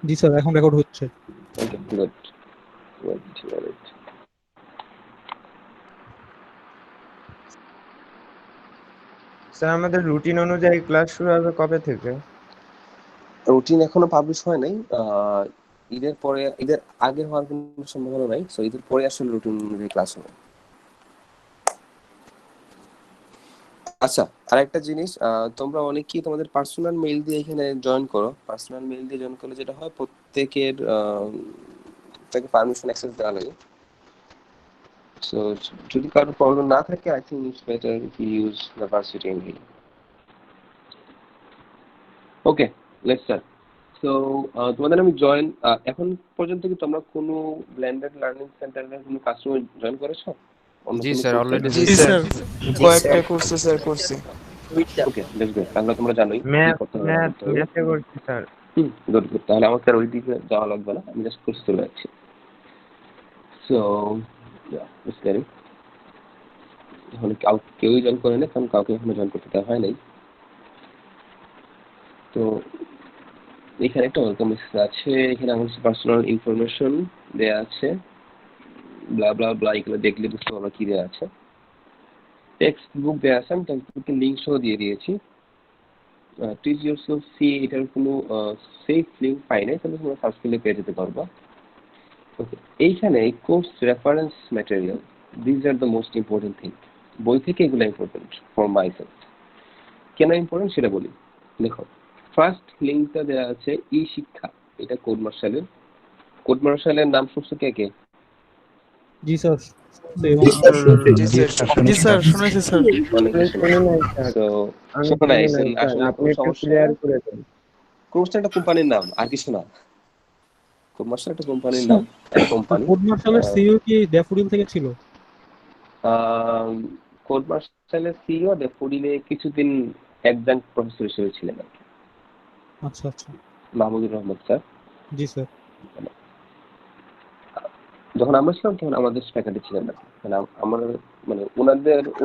জি sir, এখন record হচ্ছে। ওকে, good. Wait. Sir আমাদের রুটিন অনুযায়ী ক্লাস শুরু হবে কবে থেকে? রুটিন এখনো পাবলিশ হয় নাই। ঈদের পরে, ঈদের আগে হওয়ার কোনো সম্ভাবনা নাই। সো ঈদের পরে আসলে রুটিন অনুযায়ী ক্লাস হবে। আচ্ছা, আরেকটা জিনিস, তোমরা অনেকেই তোমাদের পার্সোনাল মেইল দিয়ে এখানে জয়েন করো। পার্সোনাল মেইল দিয়ে জয়েন করলে যেটা হয়, প্রত্যেকের তাকে পারমিশন অ্যাক্সেস দেওয়া লাগে। সো যদি কারোর প্রবলেম না থাকে, I think it's better if you use the varsity mail. Okay, let's start. So তোমাদের আমি জয়েন, এখন পর্যন্ত কি তোমরা কোনো ব্লেন্ডেড লার্নিং সেন্টারের কোনো কাস্টমার জয়েন করেছো? অন্য জি কোনো স্যার, কোর্সে? অলরেডি জি জয়েন স্যার, করছি। কয়েকটা কোর্সে স্যার করছি। ওকে, লেটস গো। তাহলে তোমরা জানোই কি ম্যাথ করতে হবে না ম্যাথ করতে হবে। ম্যাথে করছি স্যার। Good good. তাহলে আমাকে আর ওই দিকে যাওয়া লাগবে না, আমি জাস্ট কোর্স চলে যাচ্ছি। সো বুঝতে এখন কেউই জয়েন করে না, কারণ কাউকে এখনো জয়েন করতে দেওয়া হয় নাই। তো এখানে একটা ওয়েলকাম মেসেজ আছে, এখানে আমার পার্সোনাল ইনফরমেশন দেয়া আছে, ব্লা ব্লা ব্লা, এগুলো দেখলে বুঝতে পারবো কি দেওয়া আছে। টেক্সট বুক দেওয়া আছে, আমি টেক্সট বুকের লিঙ্ক সহ দিয়ে দিয়েছি। টিচ ইউরসেলফ সি, এটার কোনো সেফ লিঙ্ক পাই নাই, তাহলে তোমরা সার্চ করলে পেয়ে যেতে পারবা। ওকে, এইখানে course reference material, these are the most important thing. বই থেকে এগুলো ইম্পর্টেন্ট ফর মাই সেলফ। কেন ইম্পর্টেন্ট সেটা বলি। দেখো, ফার্স্ট লিঙ্কটা দেওয়া আছে ই শিক্ষা, এটা কোড মার্শালের। কোড মার্শালের নাম শুনছো কে কে? জি স্যার, এবং জি স্যার, জি স্যার শুনেছি স্যার। অনেকে আমি শুনেছে। শুনি নাই স্যার, তো আমি শোনো নাই, শুনি নাই স্যার, আসলে আপনি কোনো একটু সমস্যা ক্লিয়ার নাই। করে দেন। কোর্সটা একটা কোম্পানির নাম, আর কিছু না। কোড মার্শাল একটা কোম্পানির স্যার, নাম, এক কোম্পানি। কোড মার্শালের সিইও কি ড্যাফোডিল থেকে ছিল? কোড মার্শালের সিইও ড্যাফোডিলে কিছুদিন অ্যাডজাঙ্ক প্রফেসর হিসেবে ছিলেন আর কি, আচ্ছা আচ্ছা। মাহমুদুর রহমান স্যার। জি স্যার। যখন আমরা ছিলাম তখন আমাদের ফ্যাকাল্টি ছিলেন না, মানে আমার, মানে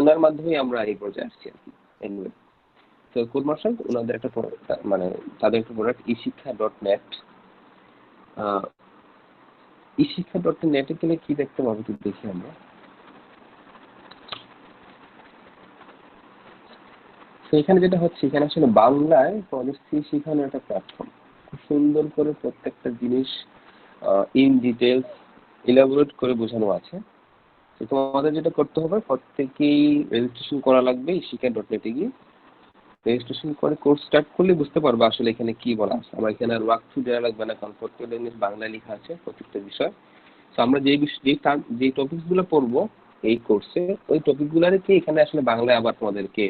ওনার মাধ্যমেই আমরা এই পর্যায়ে আসছি আর কি। Anyway, তো কোড মার্শাল ওনাদের একটা মানে তাদের একটা প্রোডাক্ট ই শিক্ষা ডট নেট। ই শিক্ষা ডট নেটে গেলে কি দেখতে পাবো একটু দেখি আমরা। তো এখানে যেটা হচ্ছে, এখানে আসলে বাংলায় পলিসি শেখানোর একটা প্ল্যাটফর্ম। খুব সুন্দর করে প্রত্যেকটা জিনিস ইন ডিটেলস ইলাবোরেট করে বোঝানো আছে। তো তোমাদের যেটা করতে হবে, প্রত্যেকেই রেজিস্ট্রেশন করা লাগবে এই শিক্ষা ডট নেটে গিয়ে। রেজিস্ট্রেশন করে কোর্স স্টার্ট করলে বুঝতে পারবে আসলে এখানে কি বলা আছে। আমার এখানে আর ওয়ার্ক থ্রু দেওয়া লাগবে না, কারণ প্রত্যেকটা জিনিস বাংলায় লেখা আছে প্রত্যেকটা বিষয়। তো আমরা যে টপিকস গুলো পড়বো এই কোর্সে, ওই টপিক গুলারকে এখানে আসলে বাংলায় আবার তোমাদেরকে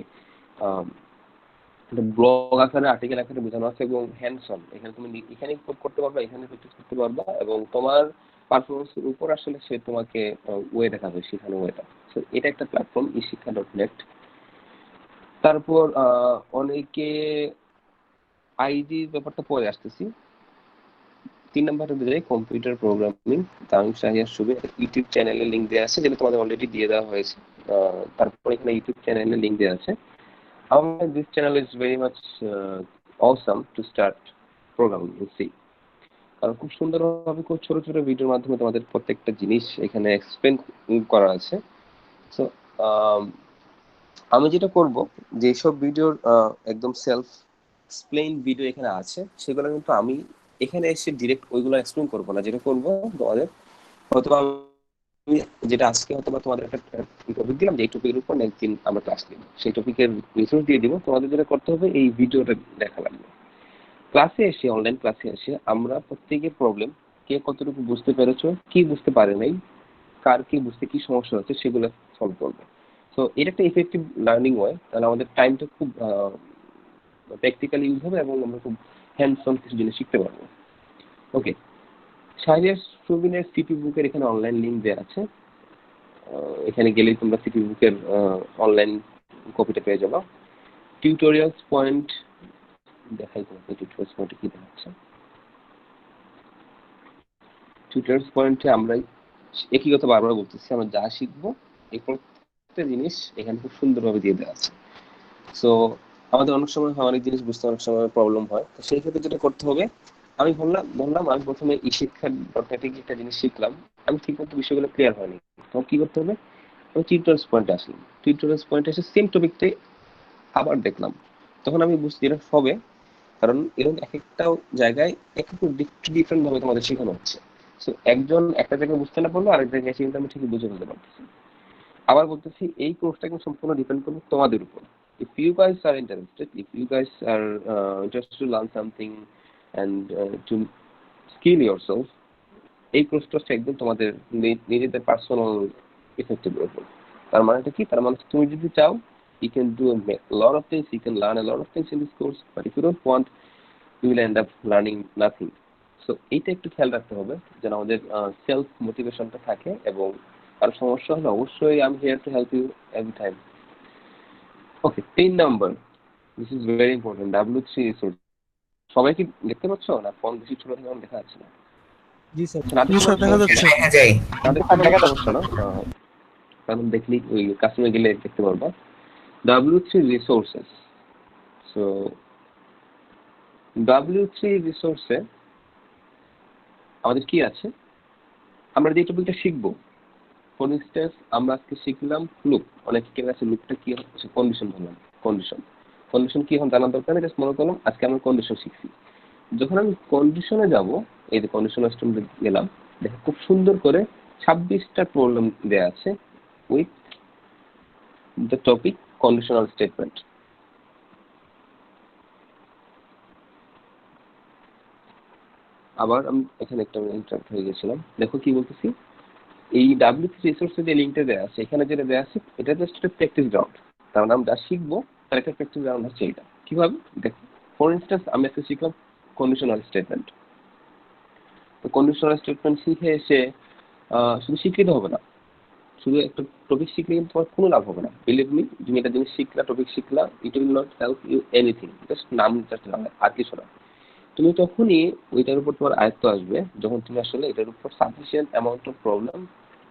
ব্লগ আকারে, আর্টিকেল আকারে বোঝানো আছে, এবং হ্যান্ডস অন, এখানে তুমি এখানে করতে পারবা, এখানে প্র্যাকটিস করতে পারবা, এবং তোমার পারফরমেন্সের উপর আসলে সে তোমাকে ওয়ে দেখাবে, শেখানো ওয়েটা। তো এটা একটা প্ল্যাটফর্ম ই শিক্ষা ডট নেট। তারপর অনেকে আইডির ব্যাপারটা পরে আসতেছি। 3 নম্বরে যাই, computer programming, Tamim Shahriar Subeen YouTube চ্যানেলের লিঙ্ক দেওয়া আছে, যেটা তোমাদের অলরেডি দিয়ে দেওয়া হয়েছে। তারপর এখানে ইউটিউব চ্যানেলের লিঙ্ক দেওয়া আছে। This channel is very much awesome to start programming in C. কারণ খুব সুন্দরভাবে খুব ছোট ছোট ভিডিওর মাধ্যমে তোমাদের প্রত্যেকটা জিনিস এখানে এক্সপ্লেন করা আছে। সো আমি যেটা করব, যেসব ভিডিওর একদম সেলফ এক্সপ্লেইন ভিডিও এখানে আছে, সেগুলো কিন্তু আমি এখানে এসে ডিরেক্ট ওইগুলো এক্সপ্লেন করবো না। যেটা করবো তোমাদের, হয়তো আমি যেটা আজকে হয়তো তোমাদের একটা টপিক দিলাম, যে এই টপিকের উপর নেক্সট দিন আমরা ক্লাস দিব, সেই টপিকের রিসোর্স দিয়ে দিব। তোমাদের যেটা করতে হবে, এই ভিডিওটা দেখা লাগবে। ক্লাসে এসে, অনলাইন ক্লাসে এসে আমরা প্রত্যেকের প্রবলেম, কে কতটুকু বুঝতে পেরেছো, কি বুঝতে পারে নাই, কার কি বুঝতে কি সমস্যা হচ্ছে, সেগুলো সলভ করবে। তো এটা একটা ইফেক্টিভ লার্নিং ওয়ে। তাহলে আমাদের টাইমটা খুব প্র্যাকটিক্যালি ইউজ হবে, এবং আমরা খুব হ্যান্ডস অন কিছু জিনিস শিখতে পারবো। ওকে, শাহরিয়ার সুবিনের সিপি বুকের এখানে অনলাইন লিঙ্ক দেওয়া আছে। এখানে গেলেই তোমরা সিপি বুকের অনলাইন কপিটা পেয়ে যাবে। টিউটোরিয়ালস পয়েন্ট দেখাই, তোমাকে টিউটোরিয়ালস পয়েন্টে কি দেখাচ্ছে। টিউটোরিয়ালস পয়েন্টে আমরা একই কথা বারবার বলতেছি, আমরা যা শিখবো এই প্রত্যেকটা জিনিস এখানে খুব সুন্দরভাবে দিয়ে দেওয়া আছে। সো আমাদের অনেক সময় হয়, অনেক জিনিস বুঝতে অনেক সময় প্রবলেম হয়। তো সেই ক্ষেত্রে যেটা করতে হবে, আমি বললাম আমি প্রথমে ই শিক্ষার ডটনেটিক একটা জিনিস শিখলাম, আমি ঠিক মতো বিষয়গুলো ক্লিয়ার হয়নি। তখন কি করতে হবে, আমি টিউটোরিয়ালস পয়েন্টে আসলাম, টিউটোরিয়ালস পয়েন্টে এসে সেম টপিকটাই আবার দেখলাম। তখন আমি বুঝছি এটা হবে, কারণ এরকম এক একটা জায়গায় একটু ডিফারেন্ট ভাবে তোমাদের শেখানো হচ্ছে। সো একজন একটা জায়গায় বুঝতে না পারলো আরেক জায়গায় এসে কিন্তু আমি ঠিকই বুঝে ফেলতে পারতেছি। আবার বলতেছি এই কোর্সটা কিন্তু সম্পূর্ণ ডিপেন্ড করবে তোমাদের উপর। If you guys are interested, if you guys are interested to learn something and to skill yourself, এই কোর্সটা হচ্ছে একদম তোমাদের নিজেদের পার্সোনাল ইফেক্টিভের উপর। তার মানেটা কি, তার মানে তুমি যদি চাও, you can do a lot of things, you can learn a lot of things in this course, but if you don't want, you will end up learning nothing. So এইটা একটু খেয়াল রাখতে হবে যেন আমাদের সেলফ মোটিভেশনটা থাকে, এবং কারো সমস্যা হলে অবশ্যই I am here to help you every time. Okay, 3 number, this is very important, W3 resource. সবাই কি দেখতে পাচ্ছ না? ফোন বেশি ছোট থেকে দেখা যাচ্ছে না। জি স্যার। না দেখতে পাচ্ছ? দেখা যাচ্ছে। দেখা যায়। না দেখতে পারলে সমস্যা না, কারণ দেখলি ওই কাস্টমার গেলে দেখতে পারবা। W3 resources. So W3 রিসোর্সে আমাদের কি আছে, আমরা যে টপিকটা শিখবো, ফর ইনস্টেন্স আমরা আজকে শিখলাম লুপ। অনেক কেউ আছে লুপটা কি হচ্ছে, কন্ডিশন বললাম। কন্ডিশন কি এখন জানার দরকার নেই, জাস্ট মনে করলাম আজকে আমরা কন্ডিশন শিখছি। যখন আমি কন্ডিশনে যাব, এই যে কন্ডিশন স্টেটমেন্টে গেলাম, দেখো খুব সুন্দর করে 26টা প্রবলেম দেয়া আছে with the topic conditional statement. আবার আমি এখানে একটা ইন্টারাপ্ট হয়ে গেছিলাম, দেখো কি বলতেছি। এই W3 রিসোর্সে যে লিঙ্কটা দেওয়া আছে, এখানে যেটা দেওয়া আছে এটা জাস্ট একটা প্র্যাকটিস গ্রাউন্ড। তার মানে আমরা যা শিখবো তার একটা প্র্যাকটিস গ্রাউন্ড হচ্ছে এটা। কিভাবে দেখো, ফর ইনস্টেন্স আমি একটা শিখলাম কন্ডিশনাল স্টেটমেন্ট। তো কন্ডিশনাল স্টেটমেন্ট শিখে এসে শুধু শিখলে তো হবে না, শুধু একটা টপিক শিখলে কিন্তু তোমার কোনো লাভ হবে না। বিলিভ মি, তুমি একটা জিনিস শিখলা, টপিক শিখলা, it will not help you anything, just নাম জাস্ট জানলে আর কিছু না। তুমি তখনই ওইটার উপর তোমার আয়ত্ত আসবে যখন তুমি আসলে এটার উপর sufficient amount of problem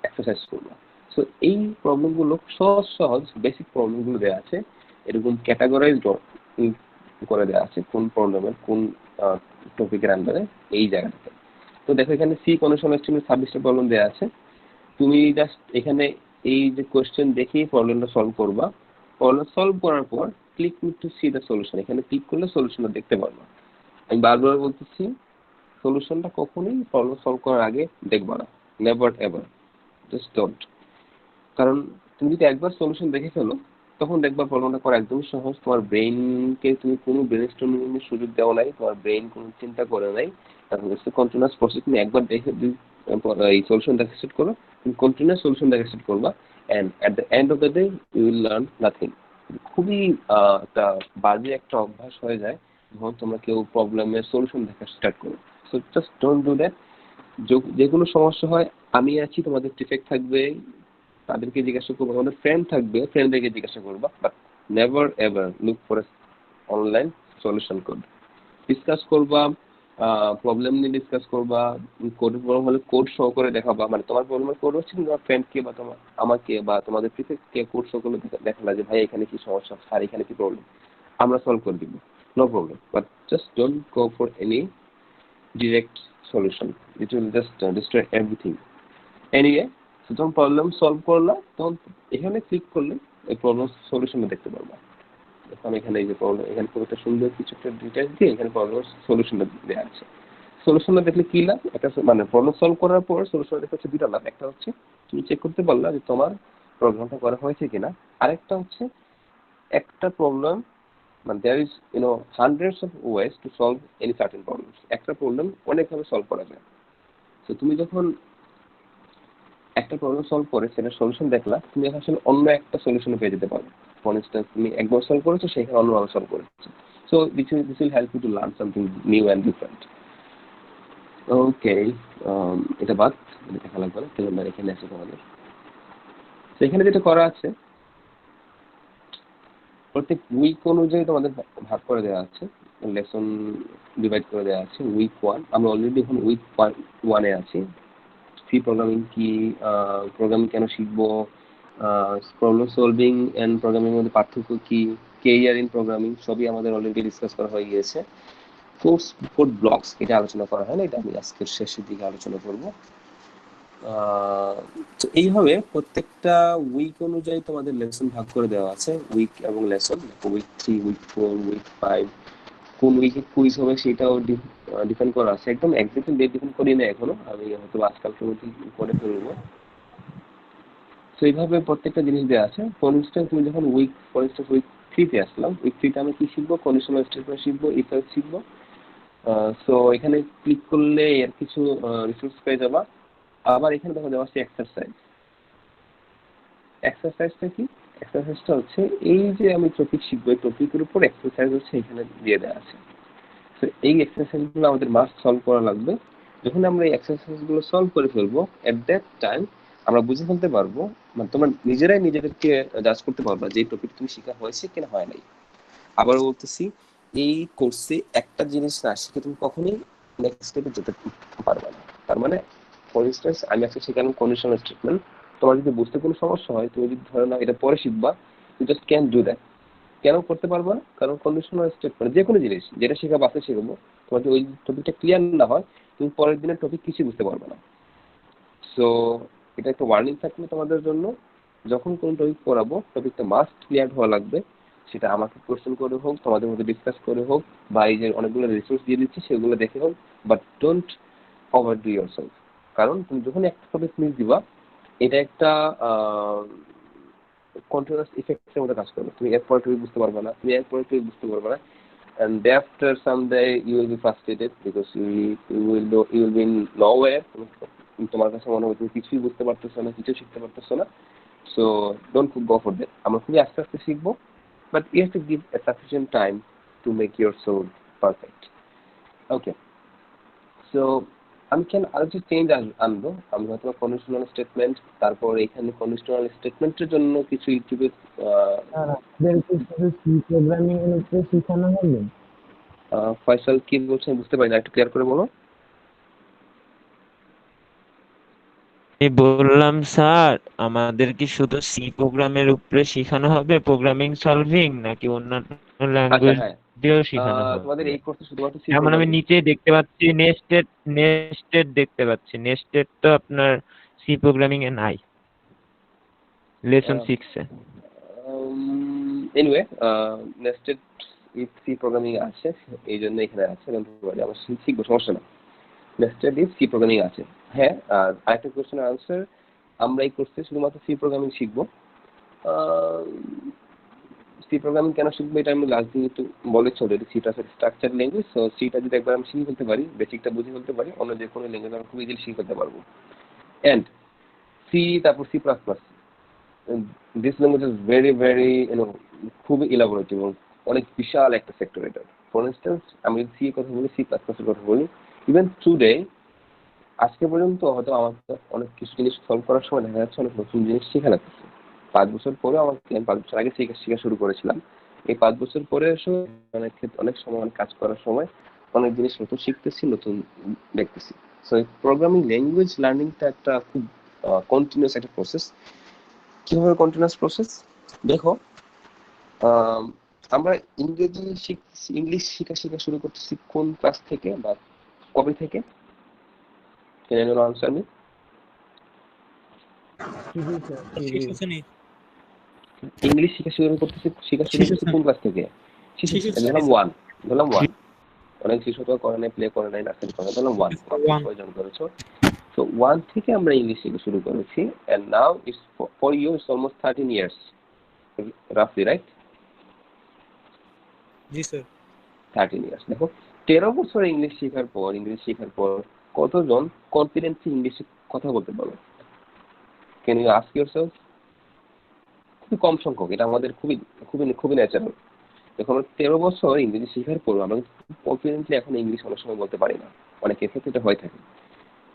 exercise করবে। সো এই প্রবলেমগুলো সহজ সহজ বেসিক প্রবলেমগুলো দেওয়া আছে, এরকম ক্যাটাগরাইজ করে দেওয়া আছে কোন প্রবলেমের কোন টপিকের আন্ডারে এই জায়গাটাতে। তো দেখো এখানে সি কন্ডিশনাল স্টেটমেন্ট 26টা প্রবলেম দেওয়া আছে। তুমি জাস্ট এখানে এই যে কোয়েশ্চেন দেখেই প্রবলেমটা সলভ করবা। প্রবলেম সলভ করার পর click to C the solution, এখানে ক্লিক করলে সলিউশনটা দেখতে পারবা। আমি বারবার বলতেছি, সলিউশনটা কখনোই প্রবলেম সলভ করার আগে দেখবা না, নেভার এভার, জাস্ট ডোন্ট। কারণ তুমি যদি একবার সলিউশন দেখে ফেলো, তখন দেখবা প্রবলেমটা করা একদমই সহজ। তোমার ব্রেইনকে তুমি কোনো ব্রেন স্টর্মিংয়ের সুযোগ দেওয়া নাই, তোমার ব্রেইন কোনো চিন্তা করে নাই। তারপর হচ্ছে কন্টিনিউয়াস প্রসেস, তুমি একবার দেখে এই সলিউশন দেখা স্টার্ট করো, তুমি কন্টিনিউয়াস সলিউশন দেখা স্টার্ট করবা, and at the end of the day you will learn nothing. খুবই একটা বাজে একটা অভ্যাস হয়ে যায় যখন তোমরা কেউ প্রবলেমের সলিউশন দেখা স্টার্ট করো। So just don't do that. যেগুলো সমস্যা হয় আমি আছি, তোমাদের ডিফেক্ট থাকবে, তাদেরকে জিজ্ঞাসা করবো, আমাদের ফ্রেন্ড থাকবে, ফ্রেন্ডদেরকে জিজ্ঞাসা করবা, but never ever look for online solution code. Discuss করবা, প্রবলেম নিয়ে ডিসকাস করবা, কোডের প্রবলেম হলে কোড শো করে দেখাবা, মানে তোমার প্রবলেমের কোড হচ্ছে তোমার ফ্রেন্ডকে বা তোমার আমাকে বা তোমাদের প্রিফেক্টকে কোড শো করে দেখালা যে ভাই এখানে কি সমস্যা, স্যার এখানে কি প্রবলেম, আমরা সলভ করে দিব, no problem. But just don't go for any direct solution, it will just destroy everything. Anyway, যখন প্রবলেম সলভ করলা তখন এখানে ক্লিক করলে এই প্রবলেম সলিউশনটা দেখতে পারবা। এখন এখানে এই যে প্রবলেম, এখানে খুব একটা সুন্দর কিছু একটা ডিটেলস দিয়ে এখানে প্রবলেম সলিউশনটা দেওয়া আছে। সলিউশনটা দেখলে কি লাভ, একটা মানে প্রবলেম সলভ করার পর সলিউশন দেখতে হচ্ছে দুটা লাভ। একটা হচ্ছে তুমি চেক করতে পারলা যে তোমার প্রবলেমটা করা হয়েছে কিনা, আরেকটা হচ্ছে একটা প্রবলেম মানে there is hundreds of ways to solve any certain problem. একটা প্রবলেম অনেকভাবে সলভ করা যায়। তো তুমি যখন একটা প্রবলেম সলভ করে সেটা সলিউশন দেখলা, তুমি আসলে অন্য একটা সলিউশন পেয়ে যেতে পারো। ফর ইনস্ট্যান্স তুমি একবার সলভ করেছো, সেখানে অন্যভাবে সলভ করেছো। So this will help you to learn something new and different. Okay, এটা বাদ, এটা দেখা লাগবে না, ক্যালেন্ডার এখানে আছে তোমাদের। তো এখানে যেটা করা আছে, প্রত্যেক উইক অনুযায়ী তোমাদের ভাগ করে দেওয়া আছে, লেসন ডিভাইড করে দেওয়া আছে। উইক 1 আমরা অলরেডি এখন উইক 1-এ আছি। সি প্রোগ্রামিং কি, প্রোগ্রামিং কেন শিখবো, প্রবলেম সলভিং অ্যান্ড প্রোগ্রামিং এর মধ্যে পার্থক্য কি, কেরিয়ার ইন প্রোগ্রামিং, সবই আমাদের অলরেডি ডিসকাস করা হয়ে গিয়েছে। কোর্স কোড ব্লকস এটা আলোচনা করা হয় না, এটা আমি আজকের শেষের দিকে আলোচনা করব। তো এইভাবে প্রত্যেকটা উইক অনুযায়ী তোমাদের লেসন ভাগ করে দেওয়া আছে, উইক এবং লেসন, উইক 3, উইক 4, উইক 5, কোন উইকে কুইজ হবে সেটাও ডিপেন্ড করা আছে। একদম এক্সাক্টলি ডেট ডিপেন্ড করি না এখনো, আমি হয়তো আজকালকের মধ্যে করে ফেলবো। তো এইভাবে প্রত্যেকটা জিনিস দেওয়া আছে। ফর ইনস্ট্যান্স তুমি যখন ফর ইনস্ট্যান্স উইক 3-তে আসলাম, উইক 3-তে আমি কি শিখবো? কন্ডিশনাল স্টেটমেন্ট শিখবো, ইফ এলস শিখবো। সো এখানে ক্লিক করলে এর কিছু রিসোর্স পেয়ে যাবা। আবার এখানে দেখা যাচ্ছে এক্সারসাইজ। এক্সারসাইজটা কি? এক্সারসাইজটা হচ্ছে এই যে আমি টপিক শিখবো, এই টপিকের উপর এক্সারসাইজ হচ্ছে এখানে দিয়ে দেওয়া আছে। তো এই এক্সারসাইজগুলো আমাদের মাস্ট সলভ করা লাগবে। যখন আমরা এই এক্সারসাইজগুলো সলভ করে ফেলবো, এট দ্যাট টাইম আমরা বুঝে ফেলতে পারবো, মানে তোমরা নিজেরাই নিজেদেরকে জাজ করতে পারবা যে এই টপিক তুমি শেখা হয়েছে কিনা হয় নাই। আবার বলতেছি, এই কোর্সে একটা জিনিস না শিখে তুমি কখনোই নেক্সট স্টেপে যেতে পারবে না। তার মানে ফর ইনস্ট্যান্স আমি আজকে শেখালাম কন্ডিশনাল স্টেটমেন্ট, তোমার যদি বুঝতে কোনো সমস্যা হয়, তুমি যদি ধরো না এটা পরে শিখবা, you just can do that. কেন করতে পারবো না? কারণ কন্ডিশনাল স্টেটমেন্ট যে কোনো জিনিস যেটা শেখাবো আজকে শেখাবো, তোমার যদি ওই টপিকটা ক্লিয়ার না হয়, তুমি পরের দিনের টপিক কিছু বুঝতে পারবে না। সো এটা একটা ওয়ার্নিং থাকবে তোমাদের জন্য, যখন কোনো টপিক পড়াবো টপিকটা মাস্ট ক্লিয়ার হওয়া লাগবে। সেটা আমাকে কোশ্চেন করে হোক, তোমাদের মধ্যে ডিসকাস করে হোক, বা এই যে অনেকগুলো রিসোর্স দিয়ে দিচ্ছি সেগুলো দেখে হোক, বাট ডোন্ট ওভারডু ইয়োরসেলফ। কারণ তুমি যখন একটা টপিক মিস দিবা, এটা একটা কন্টিনিউয়াস ইফেক্টের মধ্যে কাজ করবে। তুমি এরপরে টপিক বুঝতে পারবে না, তুমি এরপরে টপিক বুঝতে পারবে না, and after someday you will be frustrated because you will be in nowhere. তোমার কাছে মনে হবে তুমি কিছুই বুঝতে পারতেছো না, কিছু শিখতে পারতেছো না। So don't go for that. আমরা খুবই আস্তে আস্তে শিখবো, but you have to give a sufficient time to make your soul perfect. Okay, so আমি কেন আরো কিছু চেঞ্জ আনবো। আমি হয়তো কন্ডিশনাল স্টেটমেন্ট, তারপর এখানে কন্ডিশনাল স্টেটমেন্টের জন্য কিছু ইউটিউবে আমাদেরকে শুধু সি প্রোগ্রামিং এর উপরে শেখানো হবে? ফয়সাল কি বলছেন বুঝতে পারি না, একটু ক্লিয়ার করে বলো। আমি বললাম স্যার, আমাদের কি শুধু সি প্রোগ্রামের উপরে শেখানো হবে, প্রোগ্রামিং সলভিং, নাকি অন্যান্য আচ্ছা, ল্যাঙ্গুয়েজ হ্যাঁ, দিয়েও শেখানো তোমাদের হবে? এই কোর্সে শুধুমাত্র সি যেমন আমি প্রোগ্রামিং। নিচে দেখতে পাচ্ছি নেস্টেড দেখতে পাচ্ছি, নেস্টেড তো আপনার সি প্রোগ্রামিং এ নাই, লেসন 6 এ। Anyway, nested if C programming আছে, এই জন্য এখানে আছে, আমরা শিখবো, সমস্যা না। নেস্টেড ইফ সি প্রোগ্রামিং আছে, হ্যাঁ। আর আরেকটা কোশ্চেনের আনসার, আমরা এই কোর্সে শুধুমাত্র সি প্রোগ্রামিং শিখবো। সি প্রোগ্রামিং কেন শিখবো এটা আমি লাস্ট দিন একটু বলেছি অলরেডি। সিটা আছে স্ট্রাকচার ল্যাঙ্গুয়েজ, সো সিটা যদি একবার আমি শিখে ফেলতে পারি, বেসিকটা বুঝে ফেলতে পারি, অন্য যে কোনো ল্যাঙ্গুয়েজ আমি খুব ইজিলি শিখে ফেলতে পারবো। অ্যান্ড সি, তারপর C plus plus, this language is very very খুবই ইলাবোরেটিভ এবং অনেক বিশাল একটা সেক্টর এটা। ফর ইনস্ট্যান্স আমি যদি সি এর কথা বলি, সি প্লাস প্লাসের কথা বলি, ইভেন টুডে আজকে পর্যন্ত হয়তো আমাকে অনেক কিছু জিনিস সলভ করার সময় দেখা যাচ্ছে অনেক নতুন জিনিস শেখা লাগছে। 5 বছর পরে আমাকে, আমি 5 বছর আগে শেখা শুরু করেছিলাম, এই 5 বছর পরে এসে অনেক ক্ষেত্রে অনেক সময় অনেক কাজ করার সময় অনেক জিনিস নতুন শিখতেছি, নতুন দেখতেছি। সো এই প্রোগ্রামিং ল্যাঙ্গুয়েজ লার্নিংটা একটা খুব কন্টিনিউয়াস একটা প্রসেস। কিভাবে কন্টিনিউয়াস প্রসেস? দেখো, আমরা ইংলিশ শেখা শুরু করতেছি কোন ক্লাস থেকে বা কবে থেকে? Can anyone answer me? শিশু শ্রেণী। ইংলিশ শেখা শুরু করতেছি কোন ক্লাস থেকে? শিশু শ্রেণী, ধরলাম স্যার। 1, ধরলাম 1। অনেক শিশু তো করে নাই, প্লে করে নাই, নার্সারি করে, ধরলাম 1 One. প্রয়োজন করেছো। So 1 থেকে আমরা ইংলিশ শেখা শুরু করেছি, and now it's for you it's almost 13 years roughly, right? G sir. 13 years। দেখো 13 বছর ইংলিশ শেখার পর কতজন কনফিডেন্টলি ইংলিশে কথা বলতে পারো? Can you ask yourself? খুবই কম সংখ্যক, এটা আমাদের খুবই খুবই খুবই ন্যাচারাল। যখন 13 বছর ইংরেজি শেখার পর আমরা কনফিডেন্টলি এখন ইংলিশ অনেক সময় বলতে পারি না, অনেকের ক্ষেত্রে এটা হয়ে থাকে,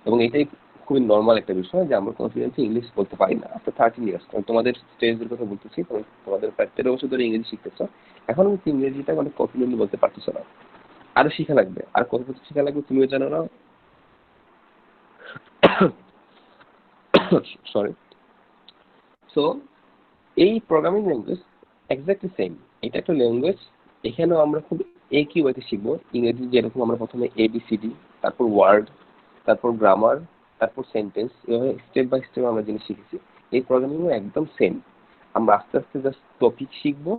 এবং এটাই খুবই নর্মাল একটা বিষয় যে আমরা কনফিডেন্টলি ইংলিশ বলতে পারি না আফটার 13 ইয়ার্স। তোমাদের স্টেজের কথা বলতেছি, তোমাদের প্রায় 13 বছর ধরে ইংরেজি শিখতেছ, এখন কিন্তু ইংরেজিটা অনেক কনফিডেন্টলি বলতে পারতেছ না। আরো শেখা লাগবে, আর কত বছর শেখা লাগবে তুমিও জানো না। সরি। সো এই প্রোগ্রামিং ল্যাঙ্গুয়েজ এক্স্যাক্টলি সেম, এটা একটা ল্যাঙ্গুয়েজ, এখানেও আমরা খুব একই ওয়েতে শিখবো। ইংরেজি যেরকম আমরা প্রথমে ABCD, তারপর ওয়ার্ড, তারপর গ্রামার, তারপর সেন্টেন্স, এভাবে স্টেপ বাই স্টেপ আমরা জিনিস শিখেছি। এই প্রোগ্রামিংও একদম সেম। আমরা আস্তে আস্তে জাস্ট টপিক শিখবো,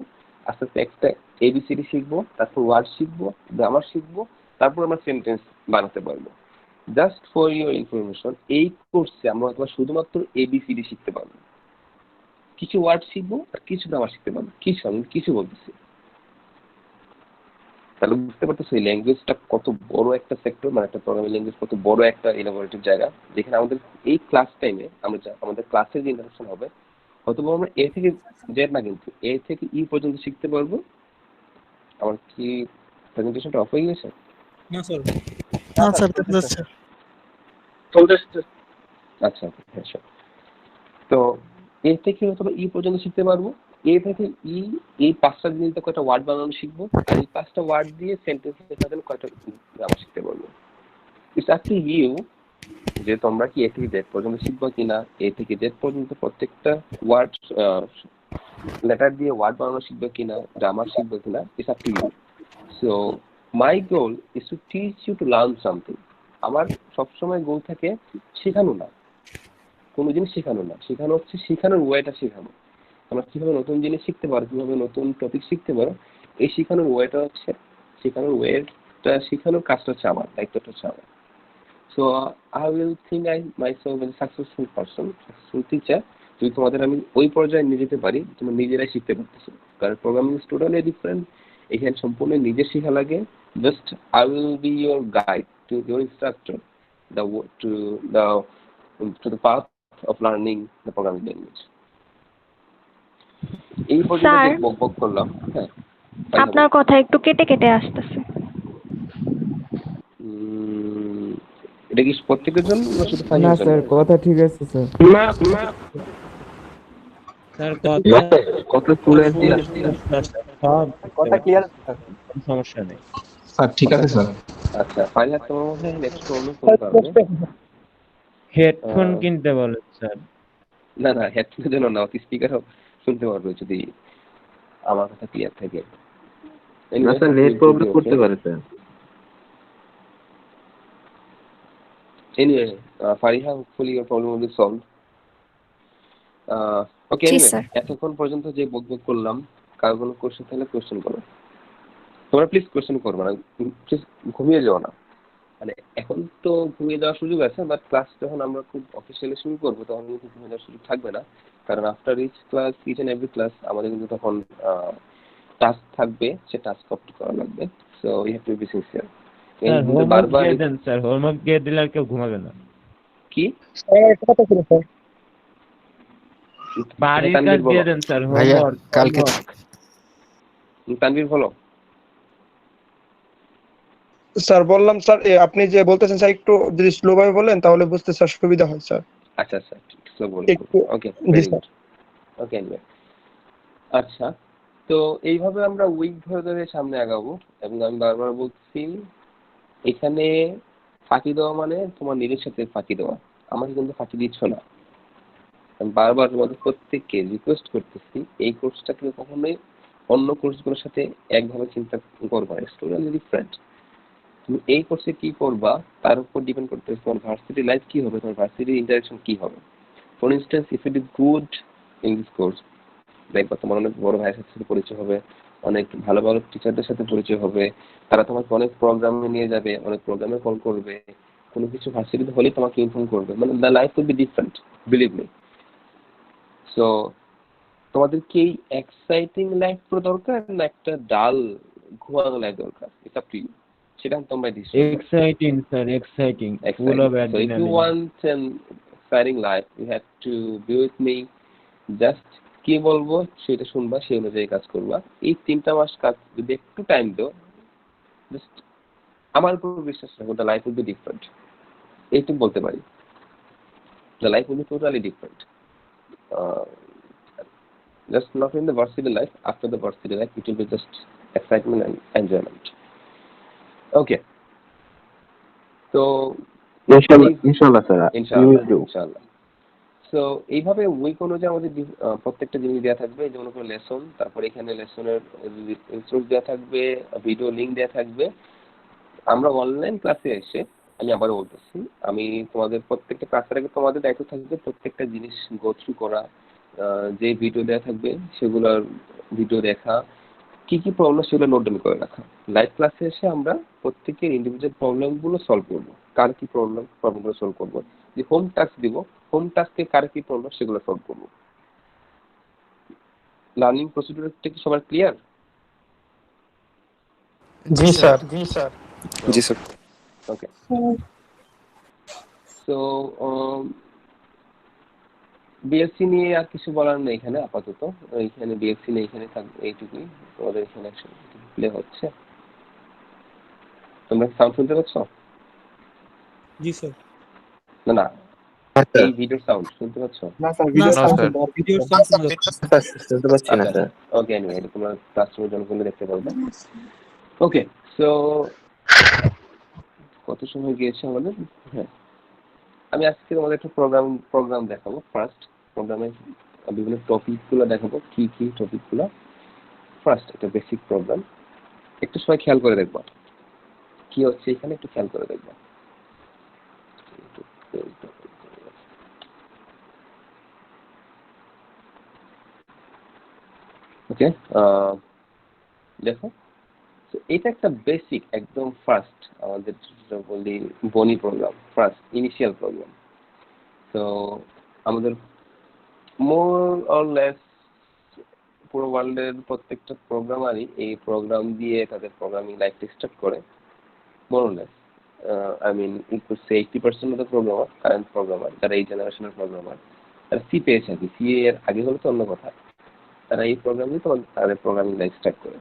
আস্তে আস্তে একটা ABCD শিখবো, তারপর ওয়ার্ড শিখবো, গ্রামার শিখবো, তারপর আমরা সেন্টেন্স বানাতে পারবো। জাস্ট ফর ইউর ইনফরমেশন, এই কোর্সে আমরা হয়তো শুধুমাত্র ABCD শিখতে পারবো, কিছু ওয়ার্ড শিখবো আর কিছু গ্রামার শিখতে পারবো, কিছু আমি কিছু বলতেছি। তাহলে বুঝতে পারতেছো এই ল্যাঙ্গুয়েজটা কত বড় একটা সেক্টর, মানে একটা প্রোগ্রামিং ল্যাঙ্গুয়েজ কত বড় একটা ইনোভেটিভ জায়গা, যেখানে আমাদের এই ক্লাস টাইমে আমরা আমাদের ক্লাসের যে ইন্টারাকশন হবে, অথবা আমরা এ থেকে জেড না, কিন্তু এ থেকে ই পর্যন্ত শিখতে পারবো। আমার কি প্রেজেন্টেশনটা অফ হয়ে গেছে? না স্যার, হ্যাঁ স্যার দেখা যাচ্ছে। আচ্ছা, হ্যাঁ স্যার। তো এ থেকে অথবা ই পর্যন্ত শিখতে পারবো। এ থেকে ই, এই 5টা জিনিস দিয়ে কয়টা ওয়ার্ড বানানো শিখবো, আর এই 5টা ওয়ার্ড দিয়ে সেন্টেন্স লেখার জন্য কয়টা গ্রামার শিখতে পারবো। ইটস আপ টু ইউ যে তোমরা কি এ থেকে জেড পর্যন্ত শিখবো কিনা। এ থেকে জেড পর্যন্ত প্রত্যেকটা ওয়ার্ড লেটার দিয়ে ওয়ার্ড বানানো শিখবে কিনা, গ্রামার শিখবে কিনা, it's up to you. So my goal is to teach you to learn something. আমার সবসময় গোল থাকে শেখানো না, কোনো জিনিস শেখানো না, শেখানো হচ্ছে শেখানোর ওয়েটা শেখানো। তোমরা কিভাবে নতুন জিনিস শিখতে পারো, কিভাবে নতুন টপিক শিখতে পারো, এই শেখানোর ওয়েটা হচ্ছে, শেখানোর ওয়েটা শেখানোর কাজটা হচ্ছে আমার, দায়িত্বটা হচ্ছে আমার। So I will think I myself as a successful person, successful teacher, যদি তোমাদের আমি ওই পর্যায়ে নিয়ে যেতে পারি তোমরা নিজেরাই শিখতে পারতেছো। কারণ প্রোগ্রামিং ইজ টোটালি ডিফারেন্ট, এখানে সম্পূর্ণ নিজের শেখা লাগে। Just I will be your guide to your instructor the to the path of learning the programming language. এই পর্যন্ত স্যার, যে বক করলাম, হ্যাঁ আপনার কথা একটু কেটে কেটে আসতেছে। এটা কি প্রত্যেকের জন্য না শুধু না ফাইনাল স্যার, কথা ঠিক আছে স্যার। স্যার কথা কত স্টুডেন্ট সব কথা ক্লিয়ার আছে স্যার। কোনো সমস্যা নেই। স্যার ঠিক আছে স্যার। আচ্ছা ফাইনাল তোমার মধ্যে নেক্সট প্রবলেম করতে পারবে। হেডফোন কিনতে বলেন স্যার। না না, হেডফোনের জন্য না, স্পিকারও শুনতে পারবে যদি আমার কথা ক্লিয়ার থাকে। না স্যার, নেট প্রবলেম করতে পারে sir. Anyway, Fariha, hopefully your problem will be solved. Okay, G, anyway, sir. এতক্ষণ পর্যন্ত যে বকবক করলাম, কার কোনো কোশ্চেন থাকলে কোশ্চেন করো। তোমরা প্লিজ কোশ্চেন করবে না, প্লিজ ঘুমিয়ে যাও না। মানে এখন তো ঘুমিয়ে যাওয়ার সুযোগ আছে, বাট ক্লাস যখন আমরা খুব অফিসিয়ালি শুরু করবো তখন কিন্তু ঘুমিয়ে যাওয়ার সুযোগ থাকবে না। কারণ after each class, each and every class আমাদের কিন্তু তখন টাস্ক থাকবে, সে টাস্ক কমপ্লিট করা লাগবে। So you have to be sincere. Sir homework দিয়ে দেন স্যার, হোমওয়ার্ক দিয়ে দিলে আর কেউ ঘুমাবে না। কি একটা কথা ছিল স্যার। বাড়ির কাজ দিয়ে দেন স্যার, ভাইয়া হোমওয়ার্ক কালকে তানভীর বলো। স্যার বললাম স্যার, আপনি যে বলতেছেন স্যার একটু যদি স্লো ভাবে বলেন তাহলে বুঝতে স্যার সুবিধা হয় স্যার। আচ্ছা আচ্ছা, স্লো বলো। একটু ওকে, জি ভেরি স্যার। গুড। ওকে, এনিওয়ে, আচ্ছা, তো এইভাবে আমরা উইক ধরে ধরে সামনে আগাবো। এবং আমি বারবার বলছি, এখানে ফাঁকি দেওয়া মানে তোমার নিজের সাথে ফাঁকি দেওয়া, আমাকে কিন্তু ফাঁকি দিচ্ছ না। আমি বারবার তোমাদের প্রত্যেককে রিকোয়েস্ট করতেছি, এই কোর্সটাকে কখনোই অন্য কোর্সগুলোর সাথে একভাবে চিন্তা করবা, ইটস টোটালি ডিফারেন্ট। তুমি এই কোর্সে কি করবা তার উপর ডিপেন্ড করতেছে তোমার ভার্সিটি লাইফ কি হবে, তোমার ভার্সিটি ইন্টারেকশন কি হবে। For instance, if it is good in this course, দেখবা তোমার অনেক বড় ভাইয়ের সাথে পরিচয় হবে, অনেক ভালো ভালো টিচারদের সাথে পরিচয় হবে, তারা তোমাকে অনেক প্রোগ্রামে নিয়ে যাবে, অনেক প্রোগ্রামে কল করবে, কোনো কিছু ভার্সিটিতে হলে তোমাকে ইনফর্ম করবে, মানে the life will be different, believe me. So তোমাদের কি এই এক্সাইটিং লাইফ পুরো দরকার না একটা ডাল ঘুমানো লাইফ দরকার? ইটস আপ টু ইউ, সেটা তোমরা ডিসাইড করো। Exciting sir, exciting, full of So if you adrenaline. want an exciting life, you have to be with me. Just কি বলবো সেটা শুনবা, সেই অনুযায়ী কাজ করবা। এই 3টা মাস কাজ যদি একটু টাইম দাও, জাস্ট আমার উপর বিশ্বাস রাখো, the life will be different. এইটুকু বলতে পারি, the life will be totally different. Just not in the varsity life, after the varsity life it will be just excitement and enjoyment. Okay, so ইনশাআল্লাহ sir, ইনশাআল্লাহ ইনশাআল্লাহ। So এইভাবে week অনুযায়ী আমাদের প্রত্যেকটা জিনিস দেওয়া থাকবে, যেমন কোনো লেসন, তারপর এখানে লেসনের ইনস্ট্রুক্ট দেওয়া থাকবে, ভিডিও লিঙ্ক দেওয়া থাকবে। আমরা অনলাইন ক্লাসে এসে, আমি আবারও বলতেছি, আমি তোমাদের প্রত্যেকটা ক্লাসের আগে তোমাদের দায়িত্ব থাকবে প্রত্যেকটা জিনিস গো থ্রু করা, যে ভিডিও দেওয়া থাকবে সেগুলোর ভিডিও দেখা, কি কি প্রবলেম সেগুলো নোট ডাউন করে রাখা। লাইভ ক্লাসে এসে আমরা প্রত্যেকের ইন্ডিভিজুয়াল প্রবলেমগুলো সলভ করবো, কার কি প্রবলেমগুলো সলভ করবো। যে হোম টাস্ক দিব, হোম টাস্কে কার কি প্রবলেম সেগুলো সলভ করবো। লার্নিং প্রসিডিউরটা কি সবার ক্লিয়ার? জি স্যার। জি স্যার। ওকে, সো বিএসসি নিয়ে আর কিছু বলার নেই এখানে আপাতত। এখানে বিএসসি নিয়ে এখানে থাকবে এইটুকুই। তোমাদের এখানে প্লে হচ্ছে, তোমরা সাউন্ড শুনতে পাচ্ছ? জি স্যার। না না, এই ভিডিও সাউন্ড শুনতে পাচ্ছ? না স্যার, ভিডিওর সাউন্ড শোনা যাচ্ছে। শুনতে পাচ্ছি না আচ্ছা, স্যার। ওকে, এনিওয়ে এটা তোমরা ক্লাসরুমে জনগণ দেখতে পারবে। ওকে, সো কত সময় গিয়েছে আমাদের? হ্যাঁ, আমি আজকে তোমাদের একটা প্রোগ্রাম দেখাবো। ফার্স্ট প্রোগ্রামের বিভিন্ন টপিকগুলো দেখাবো, কি কি টপিকগুলো। ফার্স্ট একটা বেসিক প্রোগ্রাম, একটু সময় খেয়াল করে দেখবা কি হচ্ছে এখানে, একটু খেয়াল করে দেখবা। ওকে, দেখো, এটা একটা বেসিক একদম ফার্স্ট আমাদের যেটা বলি বনি প্রোগ্রাম, ফার্স্ট ইনিশিয়াল প্রোগ্রাম। তো আমাদের মোর অর লেস পুরো ওয়ার্ল্ডের প্রত্যেকটা প্রোগ্রামারই এই প্রোগ্রাম দিয়ে তাদের প্রোগ্রামিং লাইফ স্টার্ট করে, more or less. I mean it could say 80% of the programmer, current programmer, যারা এই জেনারেশনের প্রোগ্রামার, তারা সি পেয়েছে আর কি। সি এর আগে হলে তো অন্য কথা, তারা এই প্রোগ্রাম দিয়ে তাদের প্রোগ্রামিং লাইফ স্টার্ট করে।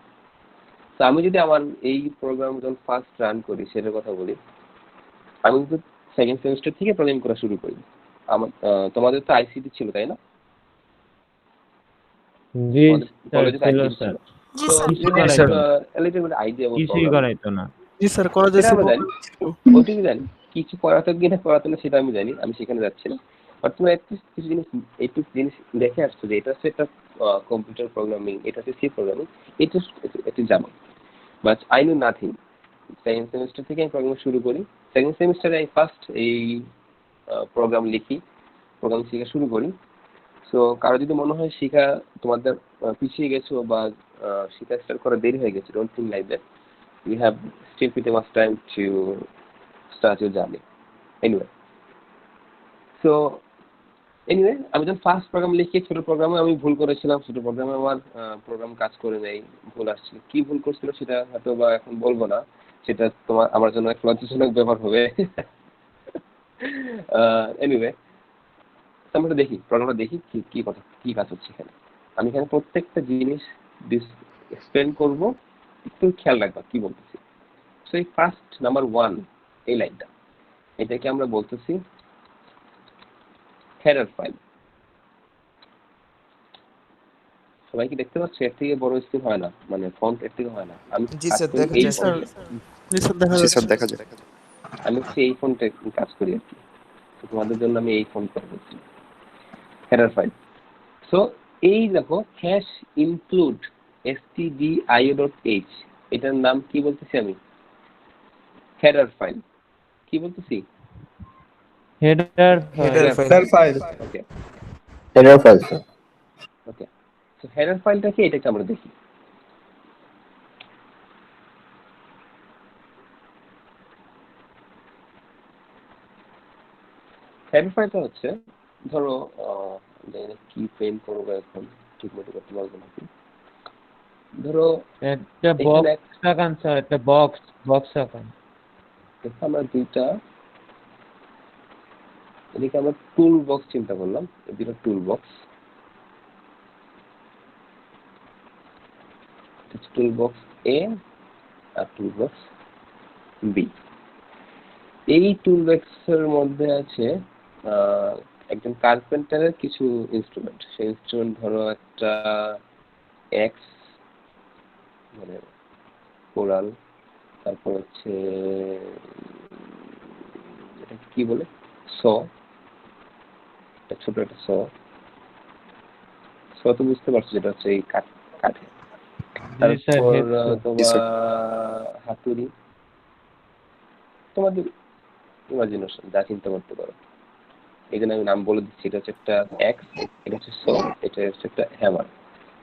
তো আমি যদি আমার এই প্রোগ্রাম যখন ফার্স্ট রান করি সেটার কথা বলি, আমি কিন্তু সেকেন্ড সেমিস্টার থেকে প্রোগ্রামিং করা শুরু করি। আমার তোমাদের তো আইসিটি ছিল তাই না? জি কলেজে ছিল আইসিটি স্যার। ছিল। So you have a little bit idea about কিছুই programming. করাইতো না। জি স্যার কলেজে সেটা আমি জানি, ওইটুকু জানি। কিছু করাতে কি না করাতে না সেটা আমি জানি, আমি সেখানে যাচ্ছি না। বাট তুমি কিছু জিনিস, এইটুকু জিনিস দেখে আসছো যে এটা হচ্ছে একটা কম্পিউটার প্রোগ্রামিং, এটা হচ্ছে সি প্রোগ্রামিং, এটা একটু জানো। But I know nothing. Second semester থেকে আমি প্রোগ্রাম শুরু করি। সেকেন্ড সেমিস্টারে আমি ফার্স্ট এই প্রোগ্রাম লিখি, প্রোগ্রাম শেখা শুরু করি। সো কারো যদি মনে হয় শেখা তোমাদের পিছিয়ে গেছো বা শেখা স্টার্ট করা দেরি হয়ে গেছে, don't think like that. You have still pretty much time to start your journey. Anyway, আমি যখন ফার্স্ট প্রোগ্রাম লিখি, ছোট প্রোগ্রামে আমি ভুল করেছিলাম, ছোট প্রোগ্রামে আমার প্রোগ্রাম কাজ করে নেই, ভুল আসছিল। কি ভুল করছিল সেটা হয়তো বা এখন বলবো না, সেটা আমার জন্য এক লজ্জাজনক ব্যাপার হবে। এনিওয়ে, আমরা দেখি প্রোগ্রামটা, দেখি কি কথা, কি কাজ হচ্ছে এখানে। আমি এখানে প্রত্যেকটা জিনিস এক্সপ্লেন করব, একটু খেয়াল রাখবা কি বলতেছি। সো এই ফার্স্ট নাম্বার 1 এই লাইনটা, এটাকে আমরা বলতেছি হেডার ফাইল। সবাই কি দেখতে পাচ্ছে? এর থেকে বড় স্ক্রিন হয় না, মানে ফন্ট এর থেকে হয় না। আমি জি স্যার, কাজ করি দেখা এই যাচ্ছে। ফন্টে, জি স্যার দেখা জি যাচ্ছে। স্যার, দেখা যায়। আমি হচ্ছে এই ফন্টে কাজ করি আর কি। তো তোমাদের জন্য আমি এই ফন্ট করে দিচ্ছি, হেডার ফাইল। সো এই দেখো, হ্যাশ ইনক্লুড stdio.h, এটার নাম কি বলতেছি আমি? Header file. কি বলতেছি? Header file. Okay header file sir. Okay, so header ফাইলটা কি এটাকে আমরা দেখি। হেডার ফাইলটা হচ্ছে, ধরো কি পেন করবো এখন, ঠিক মতো করতে পারবো না। ধরো একটা এখানে বক্স আকান স্যার, একটা বক্স আকান। আমরা দুইটা, এদিকে আমরা টুল বক্স চিন্তা করলাম, দুটো টুল বক্স, টুল বক্স এ আর টুল বক্স বি। এই টুল বক্সের মধ্যে আছে একজন কার্পেন্টারের কিছু ইনস্ট্রুমেন্ট। সেই ইনস্ট্রুমেন্ট ধরো একটা এক্স, মানে কোরাল, তারপর হচ্ছে এটা কি বলে, স, ছোট একটা স তো বুঝতে পারছো, যেটা হচ্ছে এই কাঠে। তারপর তোমার হাতুড়ি, তোমাদের ইমাজিনেশন যা চিন্তা করতে পারো। এখানে আমি নাম বলে দিচ্ছি, এটা হচ্ছে একটা এক্স, এটা হচ্ছে স, এটা হচ্ছে একটা হ্যামার।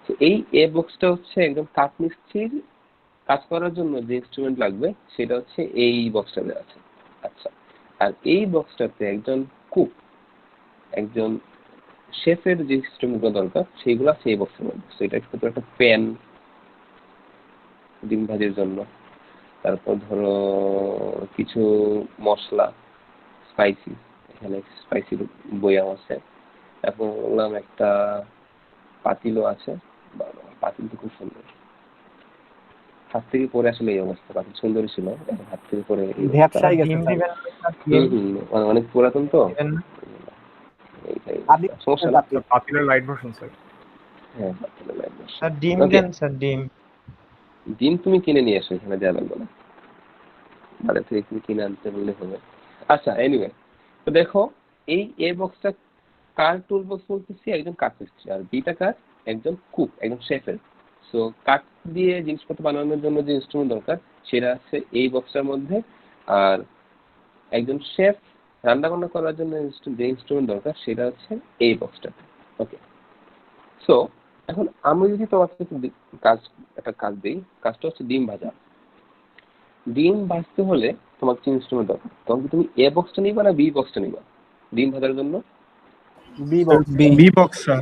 তো এই এ বক্সটা হচ্ছে একদম কাঠমিস্ত্রির কাজ করার জন্য যে ইনস্ট্রুমেন্ট লাগবে সেটা হচ্ছে এই বক্সটাতে আছে। আচ্ছা, আর এই বক্সটাতে একজন কুক, একজন শেফের যে ইনস্ট্রুমেন্টগুলো দরকার সেইগুলো আছে এই বক্সের মধ্যে। তো এটা একটা প্যান ডিম ভাজির জন্য, তারপর ধরো কিছু মশলা, স্পাইসি, এখানে স্পাইসির বয়াম আছে। তারপর বললাম একটা পাতিলও আছে, পাতিলটা খুব সুন্দর, হাত থেকে পরে আসলে এই অবস্থা। পাতিল সুন্দরই ছিল, এখন হাত থেকে পরে অনেক পুরাতন তো, সমস্যা না। পাতিলের লাইট ভার্সন স্যার। হ্যাঁ, পাতিলের লাইট ভার্সন। স্যার ডিম দেন স্যার, ডিম তুমি কিনে নিয়ে এসো, এখানে দেওয়া লাগবে না, বাজার থেকে তুমি কিনে আনতে বললে হবে। আচ্ছা, এনিওয়ে, তো দেখো এই এ বক্সটা কার টুল বক্স বলতেছি, একজন কাঠমিস্ত্রি, আর বিটা কার, একজন কুক, একজন শেফের। সো কাঠ দিয়ে জিনিসপত্র বানানোর জন্য যে ইনস্ট্রুমেন্ট দরকার সেটা আছে এই বক্সটার মধ্যে, আর একজন শেফ রান্না বান্না করার জন্য যে ইনস্ট্রুমেন্ট দরকার সেটা হচ্ছে এই বক্সটাতে। ওকে, সো এখন আমি যদি তোমাকে একটা কাজ দিই, কাজটা হচ্ছে ডিম ভাজা। ডিম ভাজতে হলে তোমার কি ইনস্ট্রুমেন্ট দরকার? তখন কি তুমি এ বক্সটা নিবা না বি বক্সটা নিবা ডিম ভাজার জন্য? B box sir.